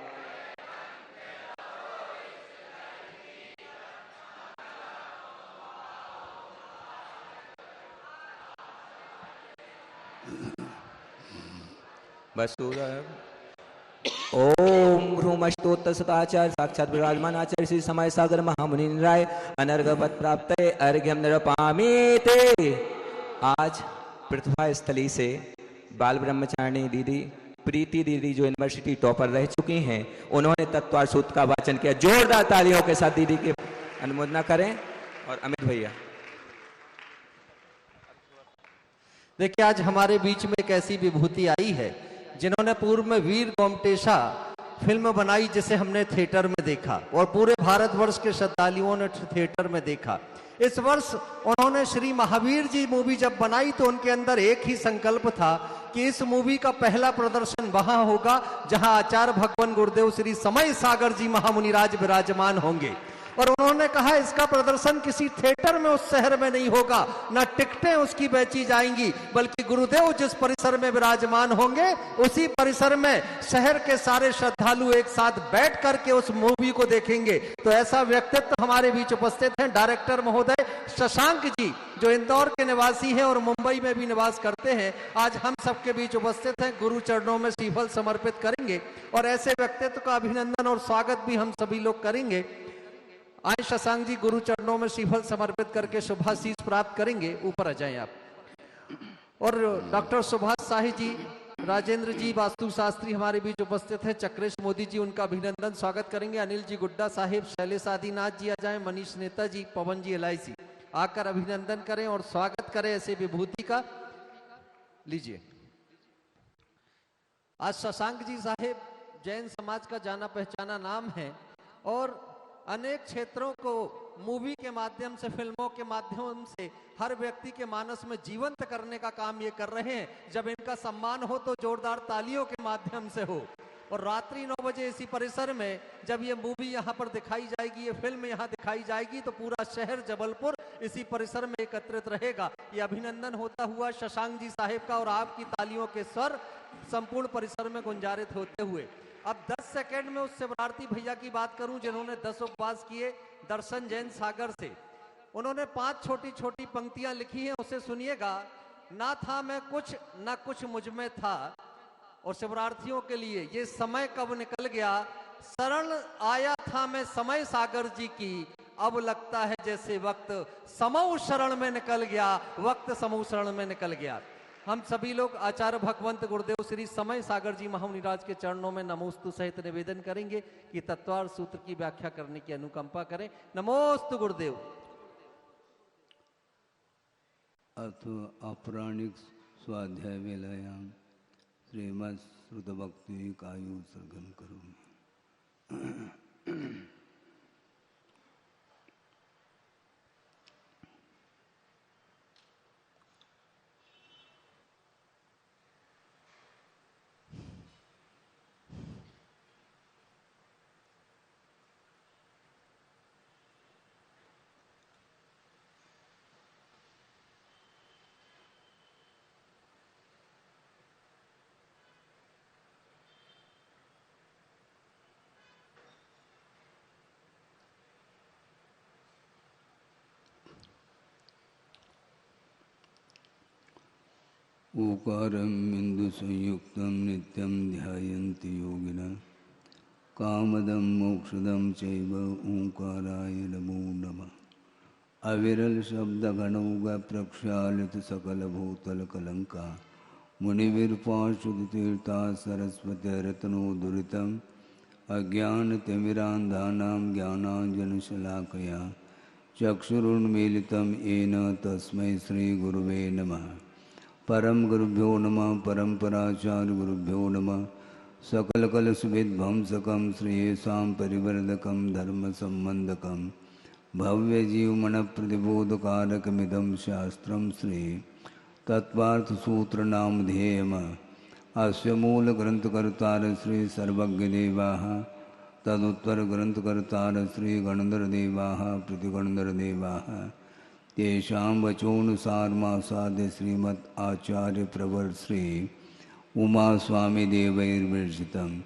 ओम ह्रूम अष्टोत्तर शताचार्य साक्षात विराजमान आचार्य श्री समय सागर महामुनीन्द्राय अनर्घ पद प्राप्त अर्घ्यम निरपामि ते। आज प्रतिभा स्थली से बाल ब्रह्मचारिणी दीदी प्रीति दीदी जो यूनिवर्सिटी टॉपर रह चुकी हैं उन्होंने तत्वार्थ सूत्र का वाचन किया। जोरदार तालियों के साथ दीदी की अनुमोदना करें। और अमित भैया देखिए आज हमारे बीच में एक ऐसी विभूति आई है जिन्होंने पूर्व में वीर गोमटेशा फिल्म बनाई जिसे हमने थिएटर में देखा और पूरे भारतवर्ष के श्रद्धालुओं ने थिएटर में देखा। इस वर्ष उन्होंने श्री महावीर जी मूवी जब बनाई तो उनके अंदर एक ही संकल्प था कि इस मूवी का पहला प्रदर्शन वहां होगा जहां आचार्य भगवान गुरुदेव श्री समय सागर जी महामुनिराज विराजमान होंगे। और उन्होंने कहा इसका प्रदर्शन किसी थिएटर में उस शहर में नहीं होगा, ना टिकटें उसकी बेची जाएंगी, बल्कि गुरुदेव जिस परिसर में विराजमान होंगे उसी परिसर में शहर के सारे श्रद्धालु एक साथ बैठ करके उस मूवी को देखेंगे। तो ऐसा व्यक्तित्व हमारे बीच उपस्थित हैं डायरेक्टर महोदय शशांक जी, जो इंदौर के निवासी हैं और मुंबई में भी निवास करते हैं, आज हम सबके बीच उपस्थित हैं। गुरु चरणों में श्रीफल समर्पित करेंगे और ऐसे व्यक्तित्व का अभिनंदन और स्वागत भी हम सभी लोग करेंगे। आए शशांक जी गुरु चरणों में श्रीफल समर्पित करके शुभाशीष प्राप्त करेंगे। ऊपर आ जाएं आप। और डॉक्टर सुभाष शाही जी, राजेंद्र जी वास्तु शास्त्री हमारे बीच उपस्थित हैं। चक्रेश मोदी जी, उनका अभिनंदन स्वागत करेंगे। अनिल जी गुड्डा साहिब, शैलेश आदिनाथ जी आ जाएं, मनीष नेता जी, पवन जी LIC आकर अभिनंदन करें और स्वागत करें ऐसे विभूति का। लीजिए। आज शशांक जी साहेब जैन समाज का जाना पहचाना नाम है और अनेक क्षेत्रों को मूवी के माध्यम से, फिल्मों के माध्यम से हर व्यक्ति के मानस में जीवंत करने का काम ये कर रहे हैं। जब इनका सम्मान हो तो जोरदार तालियों के माध्यम से हो। और रात्रि 9 बजे इसी परिसर में जब ये मूवी यहाँ पर दिखाई जाएगी, ये फिल्म यहाँ दिखाई जाएगी, तो पूरा शहर जबलपुर इसी परिसर में एकत्रित रहेगा। ये अभिनंदन होता हुआ शशांक जी साहेब का और आपकी तालियों के स्वर संपूर्ण परिसर में गुंजारित होते हुए अब 10 सेकंड में उस शिवरार्थी भैया की बात करूं जिन्होंने 10 उपवास किए दर्शन जैन सागर से। उन्होंने 5 छोटी छोटी पंक्तियां लिखी हैं, उसे सुनिएगा। ना था मैं कुछ, ना कुछ मुझ में था। और शिवरार्थियों के लिए ये समय कब निकल गया, शरण आया था मैं समय सागर जी की, अब लगता है जैसे वक्त समूह शरण में निकल गया, वक्त समूह शरण में निकल गया। हम सभी लोग आचार्य भगवंत गुरुदेव श्री समय सागर जी महामुनिराज के चरणों में नमोस्तु सहित निवेदन करेंगे कि तत्वार्थ सूत्र की व्याख्या करने की अनुकंपा करें। नमोस्तु गुरुदेव। अथ अपराणिक स्वाध्याय वेलायाम श्रीमद् श्रुत भक्ति कायु सर्गम करोमि। ओकारं बिंदु संयुक्तं नित्यं ध्यायन्ति योगिनः कामदं मोक्षदं चैव ओंकाराय नमो नमः। अविरल शब्द गणौग प्रक्षालित सकल भूतल कलंका मुनिविर्पाशुद तीर्था सरस्वती रत्नो दुरितम् अज्ञानतिमिरान्धानां ज्ञानाञ्जनशलाकया चक्षुरुन्मीलितं येन तस्मै श्रीगुरुवे नमः। परम गुरुभ्यो नमः। परम्पराचार्य गुरुभ्यो नमः। सकल कलुषविध्वंसकं श्रेयसां परिवर्धकं धर्म संबंधकं भव्य जीवमन प्रतिबोधकारकमिदं शास्त्रं श्री तत्वार्थ सूत्र नाम ध्येयम। अस्य मूल ग्रंथकर्तार श्री सर्वज्ञदेवाः तदुत्तर ग्रंथकर्तार श्री गणधरदेवाः प्रतिगणधरदेवाः तेषां वचोनुसारमासाद्य श्रीमद् आचार्य प्रवर श्री उमा स्वामी देवैर्विर्जितं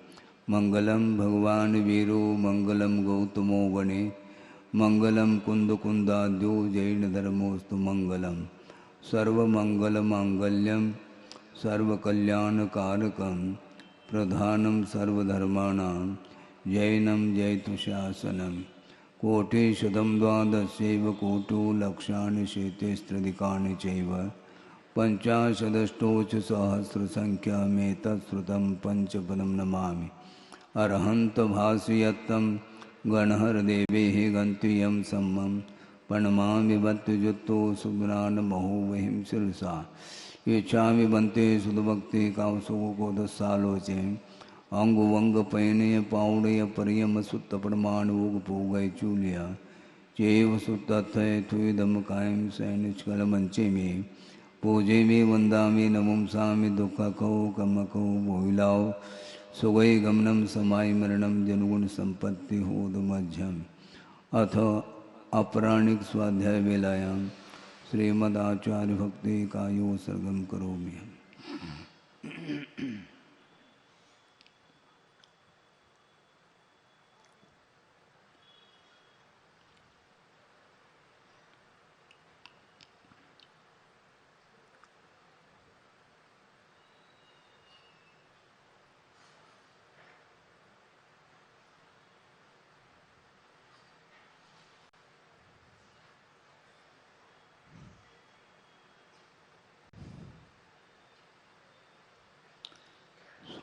मंगलम भगवान वीरो मंगलम गौतमो वने मंगलम कुंदकुंदाद्यो जैन धर्मोस्तु मंगलम सर्वमंगलमांगल्यम सर्वकल्याणकारकं प्रधानं सर्वधर्माणां जैनं जैतुशासनम् कोटिशतं द्वादशैव कोटो लक्षाणि शेतेस्त्रिदिकानि चैव पञ्चाशदष्टोच सहस्रसङ्ख्यामेतत्श्रुतं पञ्चपदं नमामि। अर्हन्तभासयत्तं गणहरदेवेः गन्त्वयं सम्मं प्रणमामि भक्तियुक्तो सुगुणानमहो वहिं शिरसा इच्छामि बन्ते सुधभक्ति कामसुकोदसालोचे अंगुवंग पैनय पाउड़य परियम सुत्त प्रमाणवोग पूगय चूलिया चेव सुत्तथय थुदम कायम सैनिचकल मंचे में पूजे में वंदा में नमुंसामि दुख कहो कम कहो भोइलाओ सुगय गमनम समाय मरणम जनगुण संपत्ति होद मध्यम अथ अपराणिक स्वाध्याय वेलायां श्रीमदाचार्य भक्ति कायो सर्गम करोमि।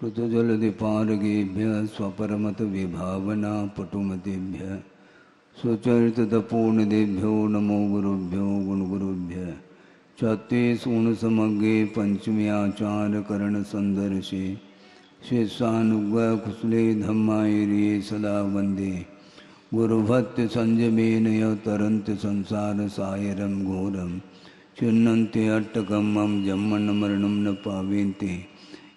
श्रुतजलधिपारगेभ्य स्वपरमत विभावना पटुमतेभ्य स्वचरितपूर्णदेभ्यो नमो गुरुभ्यो गुणगुरुभ्य चत्ते सूनसमग्गे पंचम्याचारकरण संदर्शे शेषानुग्रह कुशले धम्मायिरे सदा वंदे गुरुभक्ति संयमेन तरन्ति संसार सायरं घोरं चिन्नन्ति अट्टकं मम जन्मन मरणं न पावेन्ति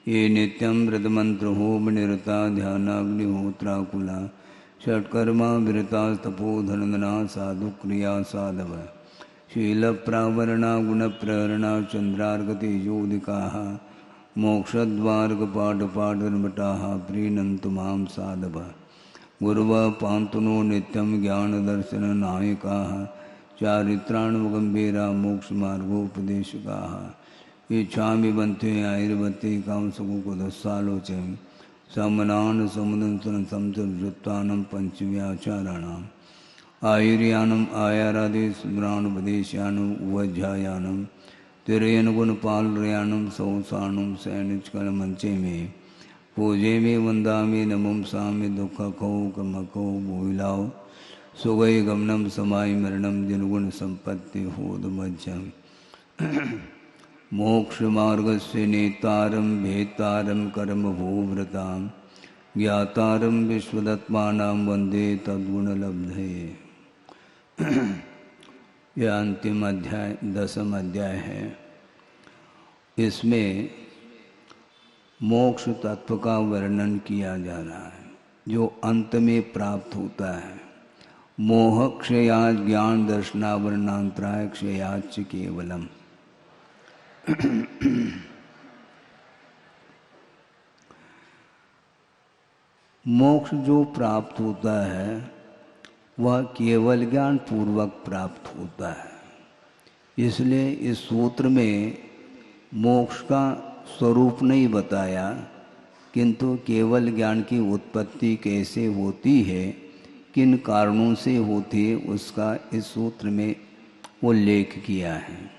ये नित्यं व्रतमंत्रोम निरता ध्यानाग्निहोत्राकुला षट्कर्मा विरता तपोधनदना साधुक्रिया साधव शीलप्रावरणा गुणप्रहरणा चंद्रार्गतेजोदिकाः मोक्षद्वार्गपाठपाठर्मटाः प्रीणन्तु मां साधव गुरुवः पान्तु नो नित्यं ज्ञानदर्शननायकाः चारित्राणवगम्भीरा मोक्षमार्गोपदेशकाः इच्छामि बन्ते आयुर्वते कामसुकुदस्सालोचयं समनान समुदंसन संसर्जुत्वानं पंचव्याचाराणाम् आयुर्यानम् आयारादे स्मरानुपदेशानुम् उवज्झायानं तिरयनगुणपालयानं सौसानं सैनिचकलमञ्चे मे पूजे मे वन्दामि नमुंसामि दुःखकौकमकौ भूविलाओ सुगै गमनं समाय मरणं जनगुणसम्पत्ति होदमज्जम् मोक्षमार्गस्य नेतारं भेतारं कर्मभूव्रतां ज्ञातारं विश्वदत्मानां वन्दे तद्गुणलब्धये। यह अंतिम अध्याय 10वां अध्याय है। इसमें मोक्ष तत्व का वर्णन किया जा रहा है जो अंत में प्राप्त होता है। मोह क्षयात् ज्ञान दर्शनावरणांतराय क्षयाच्च केवलम। मोक्ष जो प्राप्त होता है वह केवल ज्ञान पूर्वक प्राप्त होता है। इसलिए इस सूत्र में मोक्ष का स्वरूप नहीं बताया, किंतु केवल ज्ञान की उत्पत्ति कैसे होती है, किन कारणों से होती है, उसका इस सूत्र में उल्लेख किया है।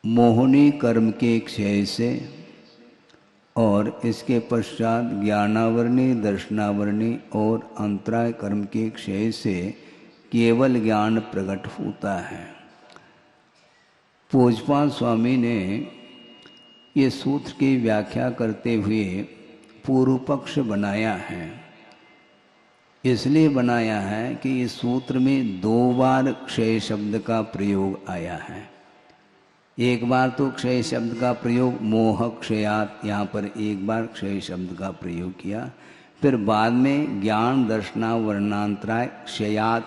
मोहनी कर्म के क्षय से और इसके पश्चात ज्ञानावरणी दर्शनावरणी और अंतराय कर्म के क्षय से केवल ज्ञान प्रकट होता है। पूज्यपाद स्वामी ने ये सूत्र की व्याख्या करते हुए पूर्व पक्ष बनाया है। इसलिए बनाया है कि इस सूत्र में 2 बार क्षय शब्द का प्रयोग आया है। एक बार तो क्षय शब्द का प्रयोग मोह क्षयात, यहाँ पर एक बार क्षय शब्द का प्रयोग किया, फिर बाद में ज्ञान दर्शना वर्णांतराय क्षयात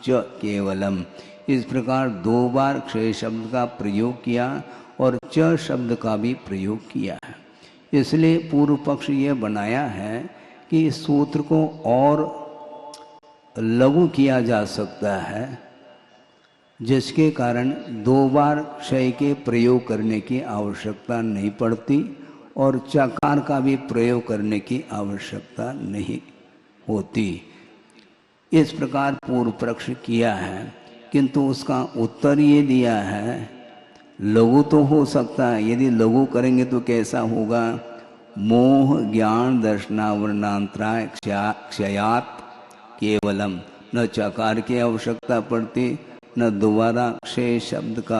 च केवलम, इस प्रकार 2 बार क्षय शब्द का प्रयोग किया और च शब्द का भी प्रयोग किया है। इसलिए पूर्व पक्ष ये बनाया है कि इस सूत्र को और लघु किया जा सकता है, जिसके कारण 2 बार क्षय के प्रयोग करने की आवश्यकता नहीं पड़ती और चकार का भी प्रयोग करने की आवश्यकता नहीं होती। इस प्रकार पूर्व पक्ष किया है, किंतु उसका उत्तर ये दिया है लघु तो हो सकता है। यदि लघु करेंगे तो कैसा होगा? मोह ज्ञान दर्शनावरणांतराय क्षयात केवलम, न चकार की आवश्यकता पड़ती न दोबारा क्षय शब्द का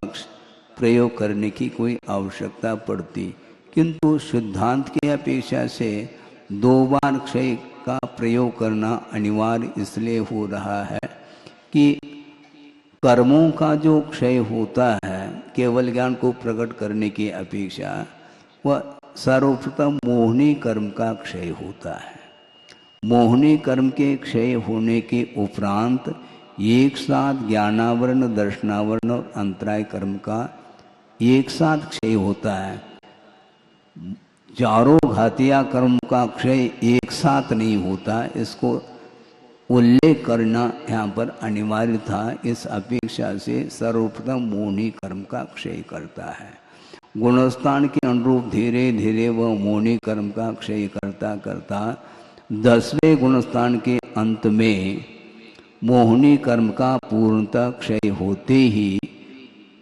प्रयोग करने की कोई आवश्यकता पड़ती, किंतु सिद्धांत की अपेक्षा से 2 बार क्षय का प्रयोग करना अनिवार्य इसलिए हो रहा है कि कर्मों का जो क्षय होता है केवल ज्ञान को प्रकट करने की अपेक्षा, वह सर्वप्रथम मोहनी कर्म का क्षय होता है। मोहनी कर्म के क्षय होने के उपरांत एक साथ ज्ञानावरण, दर्शनावरण और अंतराय कर्म का एक साथ क्षय होता है। चारों घातिया कर्म का क्षय एक साथ नहीं होता, इसको उल्लेख करना यहाँ पर अनिवार्य था। इस अपेक्षा से सर्वप्रथम मोहनी कर्म का क्षय करता है। गुणस्थान के अनुरूप धीरे धीरे वह मोहनी कर्म का क्षय करता करता 10वें गुणस्थान के अंत में मोहनी कर्म का पूर्णतः क्षय होते ही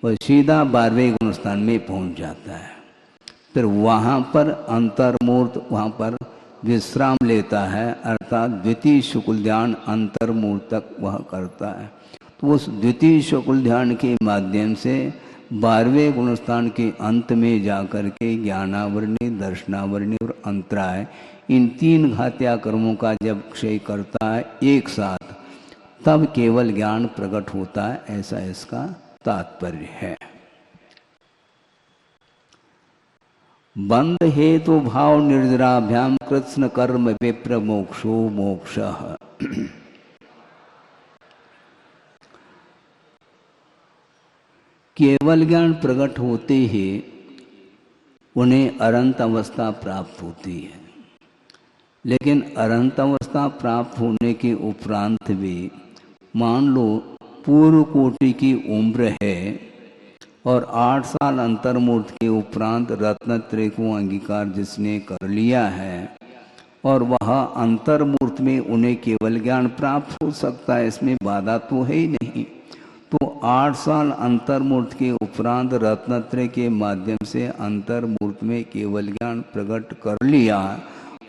वह सीधा 12वें गुणस्थान में पहुंच जाता है। फिर वहाँ पर अंतर्मूर्त वहाँ पर विश्राम लेता है, अर्थात द्वितीय शुक्ल ध्यान अंतर्मूर्त तक वह करता है। तो उस द्वितीय शुक्ल ध्यान के माध्यम से 12वें गुणस्थान के अंत में जाकर के ज्ञानावरणी, दर्शनावरणी और अंतराय, इन 3 घातिया कर्मों का जब क्षय करता है एक साथ, तब केवल ज्ञान प्रकट होता है, ऐसा इसका तात्पर्य है। बंध हेतु भाव निर्जराभ्याम कृत्स्न कर्म विप्र मोक्षो मोक्षः। केवल ज्ञान प्रकट होते ही उन्हें अनंत अवस्था प्राप्त होती है, लेकिन अनंत अवस्था प्राप्त होने के उपरांत भी मान लो पूर्व कोटि की उम्र है और 8 साल अंतर्मूर्त के उपरांत रत्नत्रय को अंगीकार जिसने कर लिया है और वह अंतर्मूर्त में उन्हें केवल ज्ञान प्राप्त हो सकता है, इसमें बाधा तो है ही नहीं। तो 8 साल अंतर्मूर्त के उपरांत रत्नत्रय के माध्यम से अंतर्मूर्त में केवल ज्ञान प्रकट कर लिया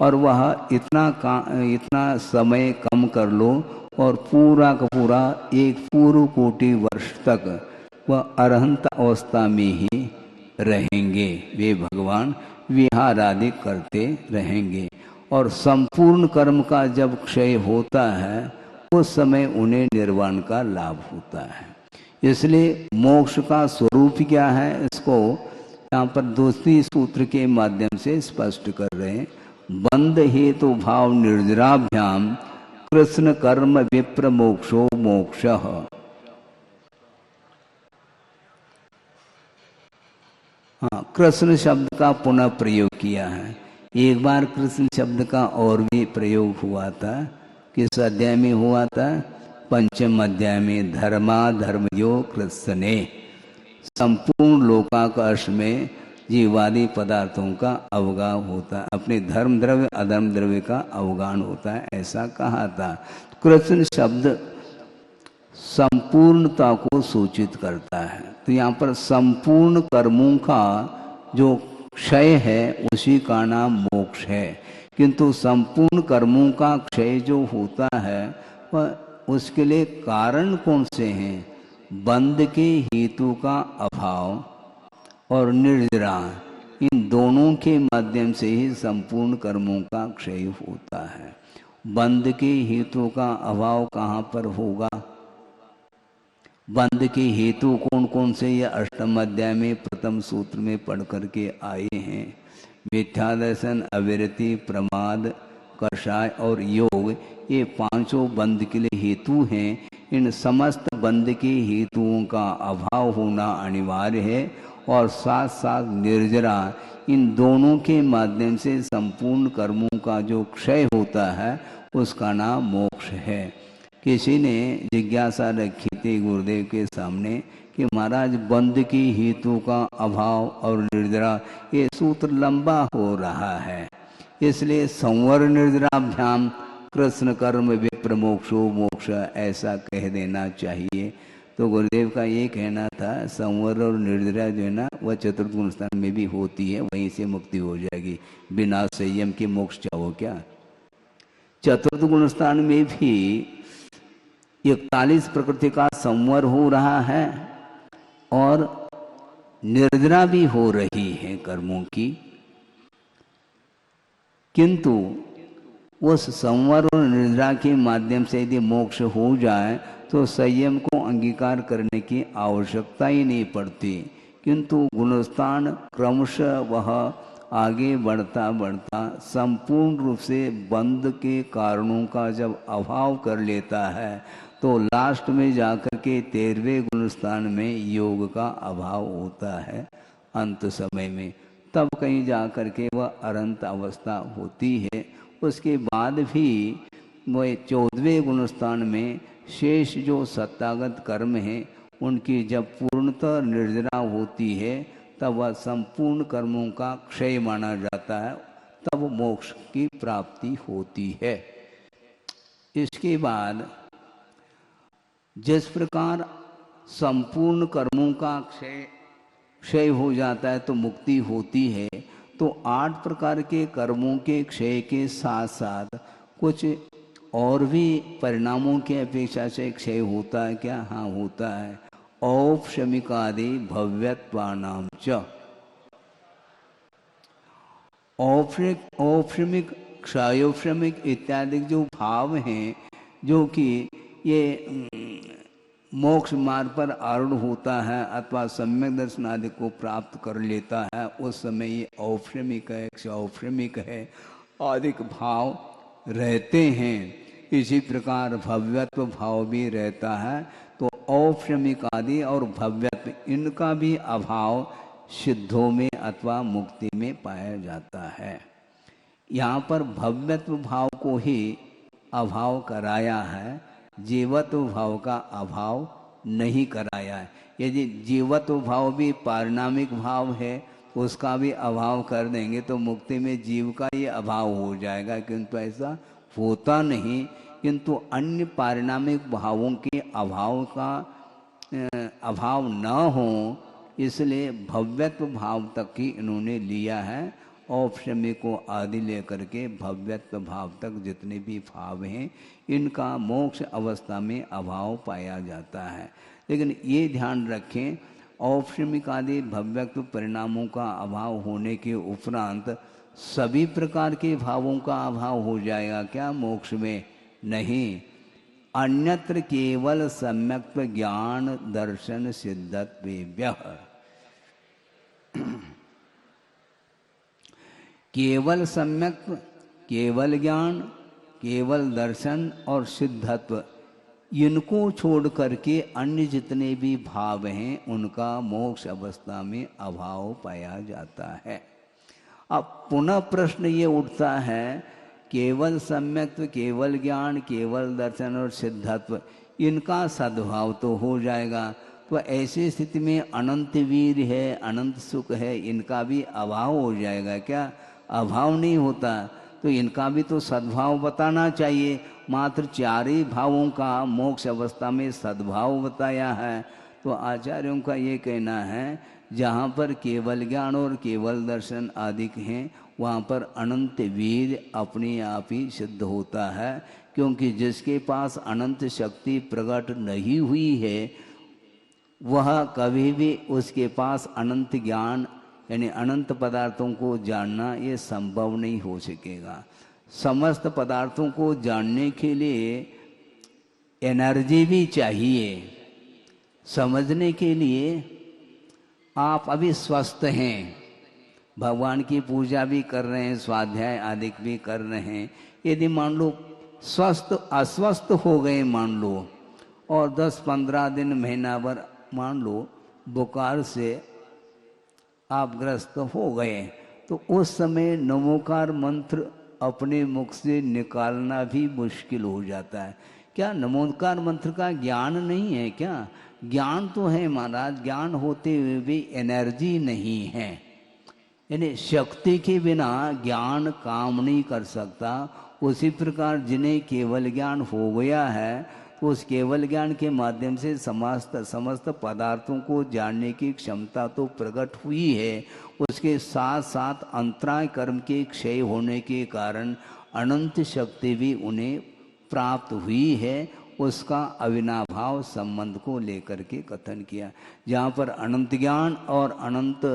और वह इतना समय कम कर लो और पूरा का पूरा एक पूर्व कोटि वर्ष तक वह अरहंत अवस्था में ही रहेंगे, वे भगवान विहार आदि करते रहेंगे। और संपूर्ण कर्म का जब क्षय होता है उस समय उन्हें निर्वाण का लाभ होता है। इसलिए मोक्ष का स्वरूप क्या है, इसको यहाँ पर दूसरी सूत्र के माध्यम से स्पष्ट कर रहे हैं। बंध हेतु भाव निर्जराभ्याम कृष्ण कर्म विप्र मोक्षो मोक्षः। हाँ, कृष्ण शब्द का पुनः प्रयोग किया है। एक बार कृष्ण शब्द का और भी प्रयोग हुआ था, किस अध्याय में हुआ था? 5वें अध्याय में। धर्मा धर्मयो कृष्णे, संपूर्ण लोकाकर्ष में जीवादि पदार्थों का अवगान होता है, अपने धर्म द्रव्य अधर्म द्रव्य का अवगान होता है, ऐसा कहा था। कृष्ण शब्द संपूर्णता को सूचित करता है। तो यहाँ पर संपूर्ण कर्मों का जो क्षय है उसी का नाम मोक्ष है। किंतु संपूर्ण कर्मों का क्षय जो होता है वह उसके लिए कारण कौन से हैं? बंध के हेतु का अभाव और निर्जरा, इन दोनों के माध्यम से ही संपूर्ण कर्मों का क्षय होता है। बंध के हेतु का अभाव कहाँ पर होगा? बंध के हेतु कौन कौन से ये 8वें अध्याय में प्रथम सूत्र में पढ़ करके आए हैं। मिथ्या दर्शन, अविरति, प्रमाद, कषाय और योग, ये 5 बंध के लिए हेतु हैं। इन समस्त बंध के हेतुओं का अभाव होना अनिवार्य है और साथ साथ निर्जरा, इन दोनों के माध्यम से संपूर्ण कर्मों का जो क्षय होता है उसका नाम मोक्ष है। किसी ने जिज्ञासा रखी थी गुरुदेव के सामने कि महाराज बंध की हेतु का अभाव और निर्जरा, ये सूत्र लंबा हो रहा है, इसलिए संवर निर्जराभ्याम कृष्ण कर्म विप्र मोक्षो मोक्ष ऐसा कह देना चाहिए। तो गुरुदेव का ये कहना था संवर और निर्जरा जो है ना वह चतुर्थ गुण स्थान में भी होती है, वहीं से मुक्ति हो जाएगी। बिना संयम के मोक्ष चाहो क्या? चतुर्थ गुण स्थान में भी 41 प्रकृति का संवर हो रहा है और निर्जरा भी हो रही है कर्मों की, किंतु उस संवर और निर्जरा के माध्यम से यदि मोक्ष हो जाए तो संयम को अंगीकार करने की आवश्यकता ही नहीं पड़ती। किंतु गुणस्थान क्रमशः वह आगे बढ़ता बढ़ता संपूर्ण रूप से बंध के कारणों का जब अभाव कर लेता है तो लास्ट में जाकर के 13वें गुणस्थान में योग का अभाव होता है अंत समय में। तब कहीं जाकर के वह अनंत अवस्था होती है। उसके बाद भी वह 14वें गुणस्थान में शेष जो सत्तागत कर्म हैं उनकी जब पूर्णतः निर्जना होती है तब वह संपूर्ण कर्मों का क्षय माना जाता है, तब मोक्ष की प्राप्ति होती है। इसके बाद जिस प्रकार संपूर्ण कर्मों का क्षय हो जाता है तो मुक्ति होती है, तो 8 प्रकार के कर्मों के क्षय के साथ साथ कुछ और भी परिणामों के अपेक्षा से क्षय होता है क्या? हाँ, होता है। औपशमिकादि भव्यत्वानाम च, औपशमिक क्षयोपशमिक इत्यादि जो भाव हैं जो कि ये मोक्ष मार्ग पर आरूढ़ होता है अथवा सम्यक दर्शन आदि को प्राप्त कर लेता है, उस समय ये औपशमिक है, क्षौपशमिक है आदि भाव रहते हैं। इसी प्रकार भव्यत्व भाव भी रहता है। तो औपशमिक आदि और भव्यत्व इनका भी अभाव सिद्धों में अथवा मुक्ति में पाया जाता है। यहाँ पर भव्यत्व भाव को ही अभाव कराया है, जीवत्व भाव का अभाव नहीं कराया है। यदि जीवत्व भाव भी पारिणामिक भाव है उसका भी अभाव कर देंगे तो मुक्ति में जीव का ये अभाव हो जाएगा, किंतु ऐसा होता नहीं। किंतु अन्य पारिणामिक भावों के अभाव का अभाव न हो इसलिए भव्यत्व भाव तक ही इन्होंने लिया है। औपशमिक को आदि लेकर के भव्यत्व भाव तक जितने भी भाव हैं इनका मोक्ष अवस्था में अभाव पाया जाता है। लेकिन ये ध्यान रखें, औपशमिक आदि भव्यत्व परिणामों का अभाव होने के उपरांत सभी प्रकार के भावों का अभाव हो जाएगा क्या मोक्ष में? नहीं, अन्यत्र केवल सम्यक्त्व ज्ञान दर्शन सिद्धत्वेभ्यः, केवल सम्यक्त्व, केवल ज्ञान, केवल दर्शन और सिद्धत्व, इनको छोड़ करके अन्य जितने भी भाव हैं उनका मोक्ष अवस्था में अभाव पाया जाता है। अब पुनः प्रश्न ये उठता है, केवल सम्यक्त्व, केवल ज्ञान, केवल दर्शन और सिद्धत्व इनका सद्भाव तो हो जाएगा, तो ऐसी स्थिति में अनंत वीर है, अनंत सुख है, इनका भी अभाव हो जाएगा क्या? अभाव नहीं होता, तो इनका भी तो सद्भाव बताना चाहिए। मात्र 4 ही भावों का मोक्ष अवस्था में सद्भाव बताया है। तो आचार्यों का ये कहना है जहाँ पर केवल ज्ञान और केवल दर्शन आदि हैं वहाँ पर अनंत वीर अपने आप ही सिद्ध होता है, क्योंकि जिसके पास अनंत शक्ति प्रकट नहीं हुई है वह कभी भी उसके पास अनंत ज्ञान यानी अनंत पदार्थों को जानना ये संभव नहीं हो सकेगा। समस्त पदार्थों को जानने के लिए एनर्जी भी चाहिए। समझने के लिए आप अभी स्वस्थ हैं, भगवान की पूजा भी कर रहे हैं, स्वाध्याय आदि भी कर रहे हैं। यदि मान लो स्वस्थ अस्वस्थ हो गए मान लो और 10-15 दिन महीना भर मान लो बुखार से आप ग्रस्त हो गए, तो उस समय नमोकार मंत्र अपने मुख से निकालना भी मुश्किल हो जाता है। क्या नमोकार मंत्र का ज्ञान नहीं है क्या? ज्ञान तो है महाराज, ज्ञान होते हुए भी एनर्जी नहीं है, यानी शक्ति के बिना ज्ञान काम नहीं कर सकता। उसी प्रकार जिन्हें केवल ज्ञान हो गया है तो उस केवल ज्ञान के माध्यम से समस्त पदार्थों को जानने की क्षमता तो प्रकट हुई है। उसके साथ साथ अंतराय कर्म के क्षय होने के कारण अनंत शक्ति भी उन्हें प्राप्त हुई है। उसका अविनाभाव संबंध को लेकर के कथन किया। जहाँ पर अनंत ज्ञान और अनंत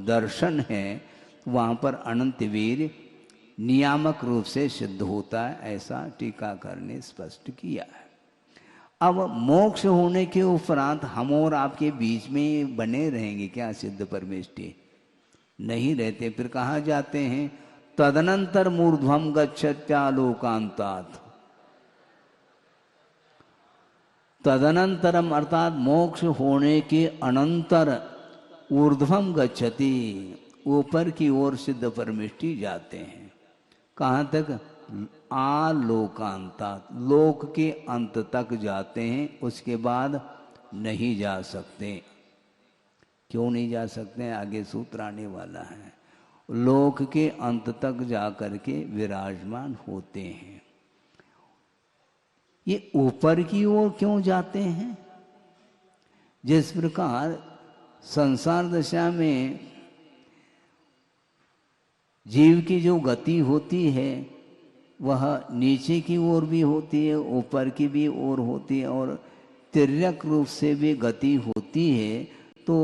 दर्शन है वहाँ पर अनंत वीर नियामक रूप से सिद्ध होता है, ऐसा टीकाकार ने स्पष्ट किया है। अब मोक्ष होने के उपरांत हम और आपके बीच में बने रहेंगे क्या सिद्ध परमेष्टि? नहीं रहते, फिर कहाँ जाते हैं? तदनंतर मूर्ध्वम गच्छत्यालोकांतात्। तदनंतरम अर्थात मोक्ष होने के अनंतर ऊर्ध्वम गच्छति, ऊपर की ओर सिद्ध परमिष्टि जाते हैं। कहाँ तक? आलोकांतात्, लोक के अंत तक जाते हैं, उसके बाद नहीं जा सकते। क्यों नहीं जा सकते? आगे सूत्र आने वाला है। लोक के अंत तक जाकर के विराजमान होते हैं। ये ऊपर की ओर क्यों जाते हैं? जिस प्रकार संसार दशा में जीव की जो गति होती है वह नीचे की ओर भी होती है, ऊपर की भी ओर होती है, और तिर्यक रूप से भी गति होती है। तो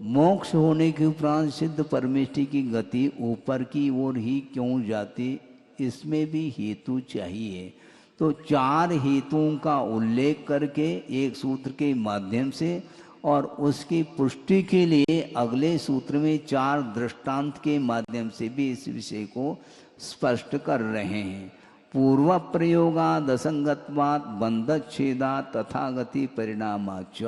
मोक्ष होने के उपरांत सिद्ध परमेष्टि की गति ऊपर की ओर ही क्यों जाती, इसमें भी हेतु चाहिए। तो चार हेतुओं का उल्लेख करके एक सूत्र के माध्यम से और उसकी पुष्टि के लिए अगले सूत्र में चार दृष्टांत के माध्यम से भी इस विषय को स्पष्ट कर रहे हैं। पूर्व प्रयोगाद असंगत्वात् बंधच्छेदात् तथागति परिणामाच्च।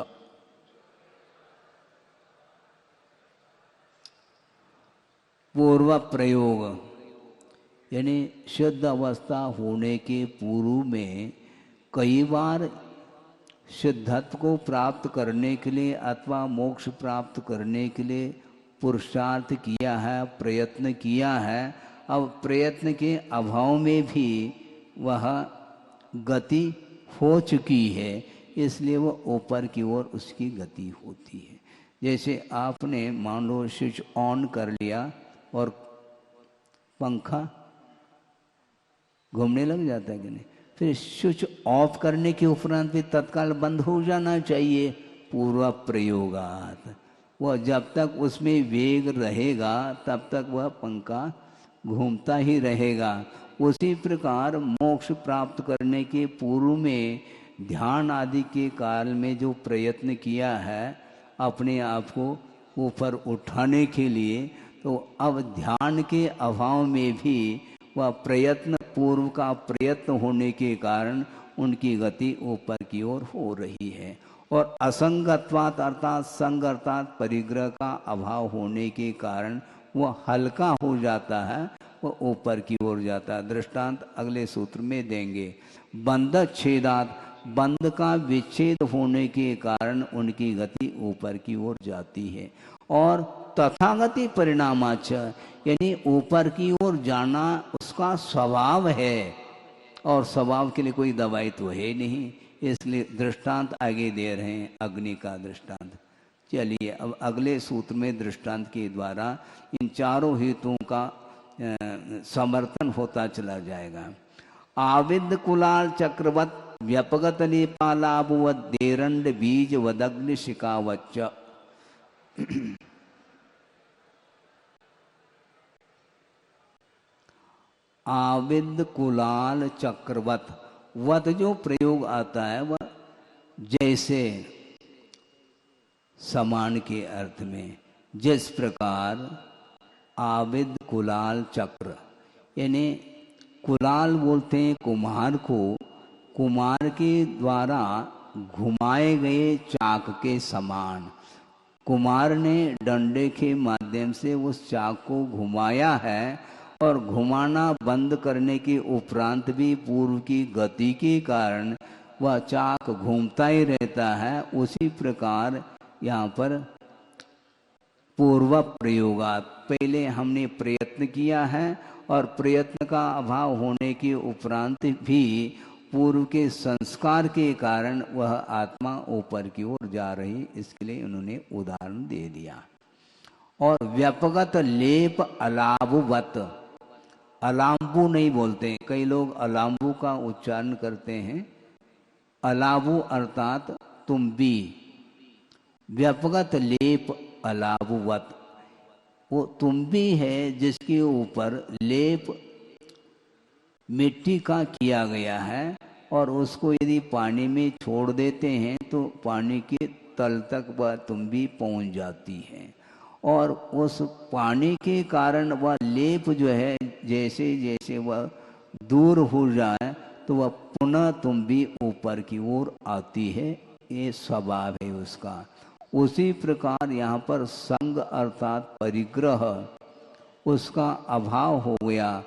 पूर्व प्रयोग यानी शुद्ध अवस्था होने के पूर्व में कई बार सिद्धत्व को प्राप्त करने के लिए अथवा मोक्ष प्राप्त करने के लिए पुरुषार्थ किया है, प्रयत्न किया है। अब प्रयत्न के अभाव में भी वह गति हो चुकी है, इसलिए वह ऊपर की ओर उसकी गति होती है। जैसे आपने मान लो स्विच ऑन कर लिया और पंखा घूमने लग जाता है कि नहीं, फिर स्विच ऑफ करने के उपरांत भी तत्काल बंद हो जाना चाहिए। पूर्व प्रयोगात, वह जब तक उसमें वेग रहेगा तब तक वह पंखा घूमता ही रहेगा। उसी प्रकार मोक्ष प्राप्त करने के पूर्व में ध्यान आदि के काल में जो प्रयत्न किया है अपने आप को ऊपर उठाने के लिए, तो अब ध्यान के अभाव में भी वह प्रयत्न पूर्व का प्रयत्न होने के कारण उनकी गति ऊपर की ओर हो रही है। और असंगत्वात् अर्थात संग अर्थात परिग्रह का अभाव होने के कारण वह हल्का हो जाता है, वह ऊपर की ओर जाता है। दृष्टांत अगले सूत्र में देंगे। बंध छेदात, बंध का विच्छेद होने के कारण उनकी गति ऊपर की ओर जाती है। और तथागति परिणामाच यानी ऊपर की ओर जाना उसका स्वभाव है, और स्वभाव के लिए कोई दवाई तो है नहीं, इसलिए दृष्टांत आगे दे रहे हैं, अग्नि का दृष्टांत। चलिए अब अगले सूत्र में दृष्टांत के द्वारा इन चारों हेतुओं का समर्थन होता चला जाएगा। आविद कुलाल चक्रवत व्यपगत नेपालाभुवत देरंड बीज वदग्नि शिकावच्च। आविद कुलाल चक्रवत, वत जो प्रयोग आता है वह जैसे समान के अर्थ में, जिस प्रकार आविद कुलाल चक्र यानी कुलाल बोलते हैं कुम्हार को, कुम्हार के द्वारा घुमाए गए चाक के समान। कुम्हार ने डंडे के माध्यम से उस चाक को घुमाया है, और घुमाना बंद करने के उपरांत भी पूर्व की गति के कारण वह चाक घूमता ही रहता है। उसी प्रकार यहाँ पर पूर्व प्रयोगात, पहले हमने प्रयत्न किया है और प्रयत्न का अभाव होने के उपरांत भी पूर्व के संस्कार के कारण वह आत्मा ऊपर की ओर जा रही, इसके लिए उन्होंने उदाहरण दे दिया। और व्यापगत लेप अलाभवत, अलाम्बू नहीं बोलते हैं, कई लोग अलाम्बू का उच्चारण करते हैं, अलाबू अर्थात तुम्बी, व्यापगत लेप अलाभवत, वो तुम्बी है जिसके ऊपर लेप मिट्टी का किया गया है, और उसको यदि पानी में छोड़ देते हैं तो पानी के तल तक वह तुम्बी पहुंच जाती है। और उस पानी के कारण वह लेप जो है जैसे जैसे वह दूर हो जाए तो वह पुनः तुम भी ऊपर की ओर आती है, ये स्वभाव है उसका। उसी प्रकार यहाँ पर संग अर्थात परिग्रह उसका अभाव हो गया।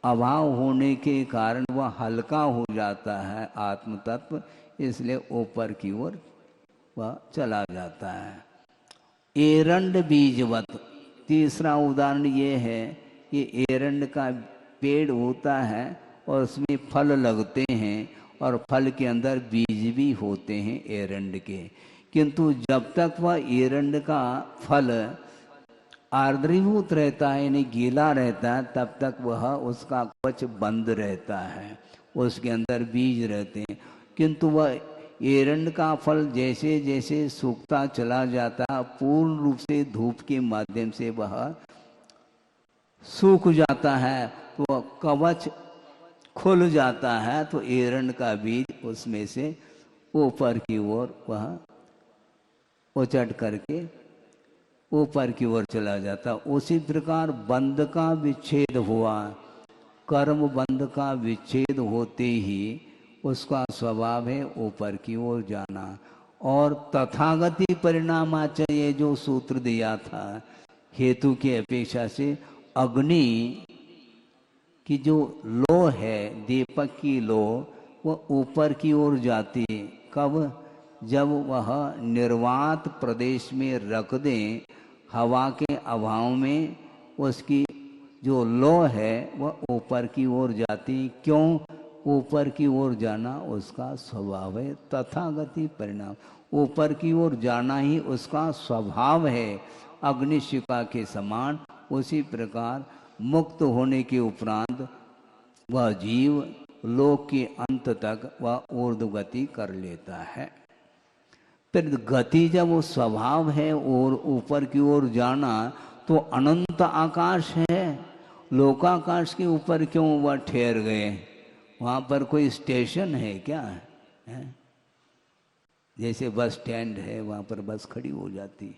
अभाव होने के कारण वह हल्का हो जाता है आत्म तत्व, इसलिए ऊपर की ओर वह चला जाता है। एरंड बीजवत, तीसरा उदाहरण ये है कि एरंड का पेड़ होता है और उसमें फल लगते हैं और फल के अंदर बीज भी होते हैं एरंड के, किंतु जब तक वह एरंड का फल आर्द्रीभूत रहता है यानी गीला रहता है तब तक वह उसका कवच बंद रहता है, उसके अंदर बीज रहते हैं। किंतु वह एरंड का फल जैसे जैसे सूखता चला जाता पूर्ण रूप से धूप के माध्यम से वह सूख जाता है तो वह कवच खुल जाता है, तो एरंड का बीज उसमें से ऊपर की ओर वह उचट करके ऊपर की ओर चला जाता। उसी प्रकार बंध का विच्छेद हुआ, कर्म बंध का विच्छेद होते ही उसका स्वभाव है ऊपर की ओर जाना। और तथागति परिणामाचर्य जो सूत्र दिया था हेतु की अपेक्षा से अग्नि की जो लो है, दीपक की लो, वह ऊपर की ओर जाती है। कब? जब वह निर्वात प्रदेश में रख दें, हवा के अभाव में उसकी जो लो है वह ऊपर की ओर जाती। क्यों ऊपर की ओर जाना? उसका स्वभाव है। तथागति परिणाम, ऊपर की ओर जाना ही उसका स्वभाव है, अग्निशिखा के समान। उसी प्रकार मुक्त होने के उपरांत वह जीव लोक के अंत तक वह ऊर्ध्व गति कर लेता है। फिर गति जब वो स्वभाव है और ऊपर की ओर जाना, तो अनंत आकाश है, लोकाकाश के ऊपर क्यों वह ठहर गए? वहाँ पर कोई स्टेशन है क्या है? जैसे बस स्टैंड है, वहाँ पर बस खड़ी हो जाती।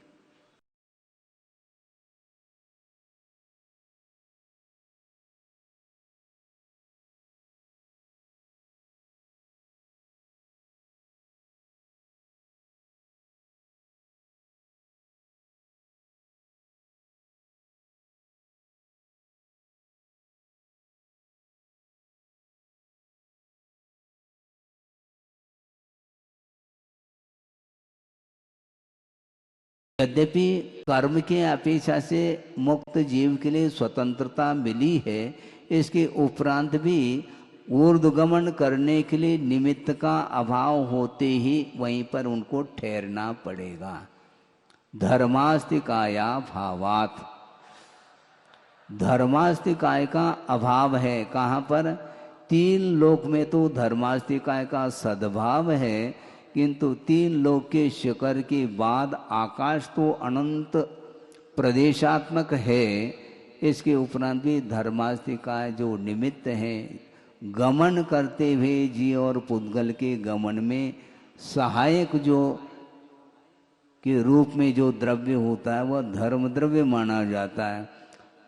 यद्यपि कर्म के अपेक्षा से मुक्त जीव के लिए स्वतंत्रता मिली है, इसके उपरांत भी ऊर्ध्वगमन करने के लिए निमित्त का अभाव होते ही वहीं पर उनको ठहरना पड़ेगा। धर्मास्तिकाया भावात, धर्मास्तिकाय का अभाव है। कहाँ पर? तीन लोक में तो धर्मास्तिकाय का सद्भाव है, किंतु तीन लोक के शिखर के बाद आकाश तो अनंत प्रदेशात्मक है, इसके उपरांत भी धर्मास्तिकाय जो निमित्त है, गमन करते हुए जीव और पुद्गल के गमन में सहायक जो के रूप में जो द्रव्य होता है वह धर्म द्रव्य माना जाता है।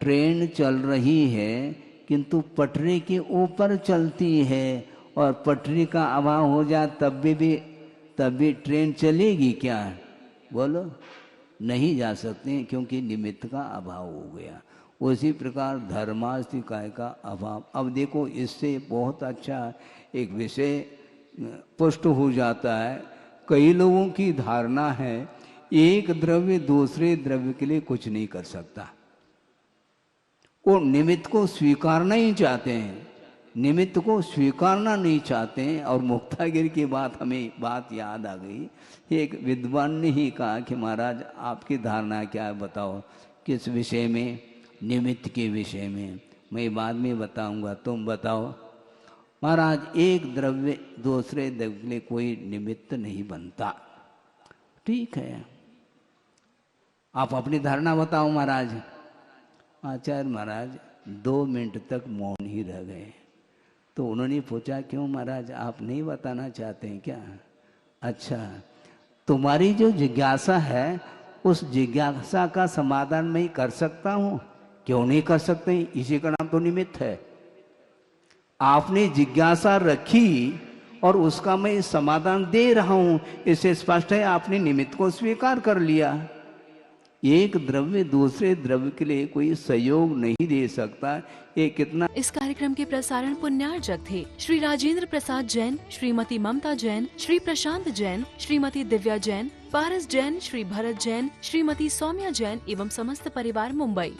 ट्रेन चल रही है किंतु पटरी के ऊपर चलती है और पटरी का अभाव हो जाए तब भी ट्रेन चलेगी क्या? बोलो, नहीं जा सकते क्योंकि निमित्त का अभाव हो गया। उसी प्रकार धर्मास्तिकाय का अभाव। अब देखो, इससे बहुत अच्छा एक विषय पुष्ट हो जाता है। कई लोगों की धारणा है एक द्रव्य दूसरे द्रव्य के लिए कुछ नहीं कर सकता, वो निमित्त को स्वीकारना ही चाहते हैं, निमित्त को स्वीकारना नहीं चाहते हैं। और मुक्तागिरी की बात हमें बात याद आ गई। एक विद्वान ने ही कहा कि महाराज आपकी धारणा क्या है, बताओ किस विषय में? निमित्त के विषय में। मैं बाद में बताऊंगा, तुम बताओ। महाराज एक द्रव्य दूसरे द्रव्य के लिए कोई निमित्त नहीं बनता। ठीक है, आप अपनी धारणा बताओ महाराज। आचार्य महाराज 2 मिनट तक मौन ही रह गए। तो उन्होंने पूछा, क्यों महाराज, आप नहीं बताना चाहते हैं क्या? अच्छा, तुम्हारी जो जिज्ञासा है उस जिज्ञासा का समाधान मैं कर सकता हूं? क्यों नहीं कर सकते? इसी का नाम तो निमित्त है। आपने जिज्ञासा रखी और उसका मैं समाधान दे रहा हूं, इससे स्पष्ट है आपने निमित्त को स्वीकार कर लिया। एक द्रव्य दूसरे द्रव्य के लिए कोई सहयोग नहीं दे सकता। ये कितना इस कार्यक्रम के प्रसारण पुण्यार्जक थे श्री राजेंद्र प्रसाद जैन, श्रीमती ममता जैन, श्री प्रशांत जैन, श्रीमती दिव्या जैन, पारस जैन, श्री भरत जैन, श्रीमती सौम्या जैन एवं समस्त परिवार मुंबई।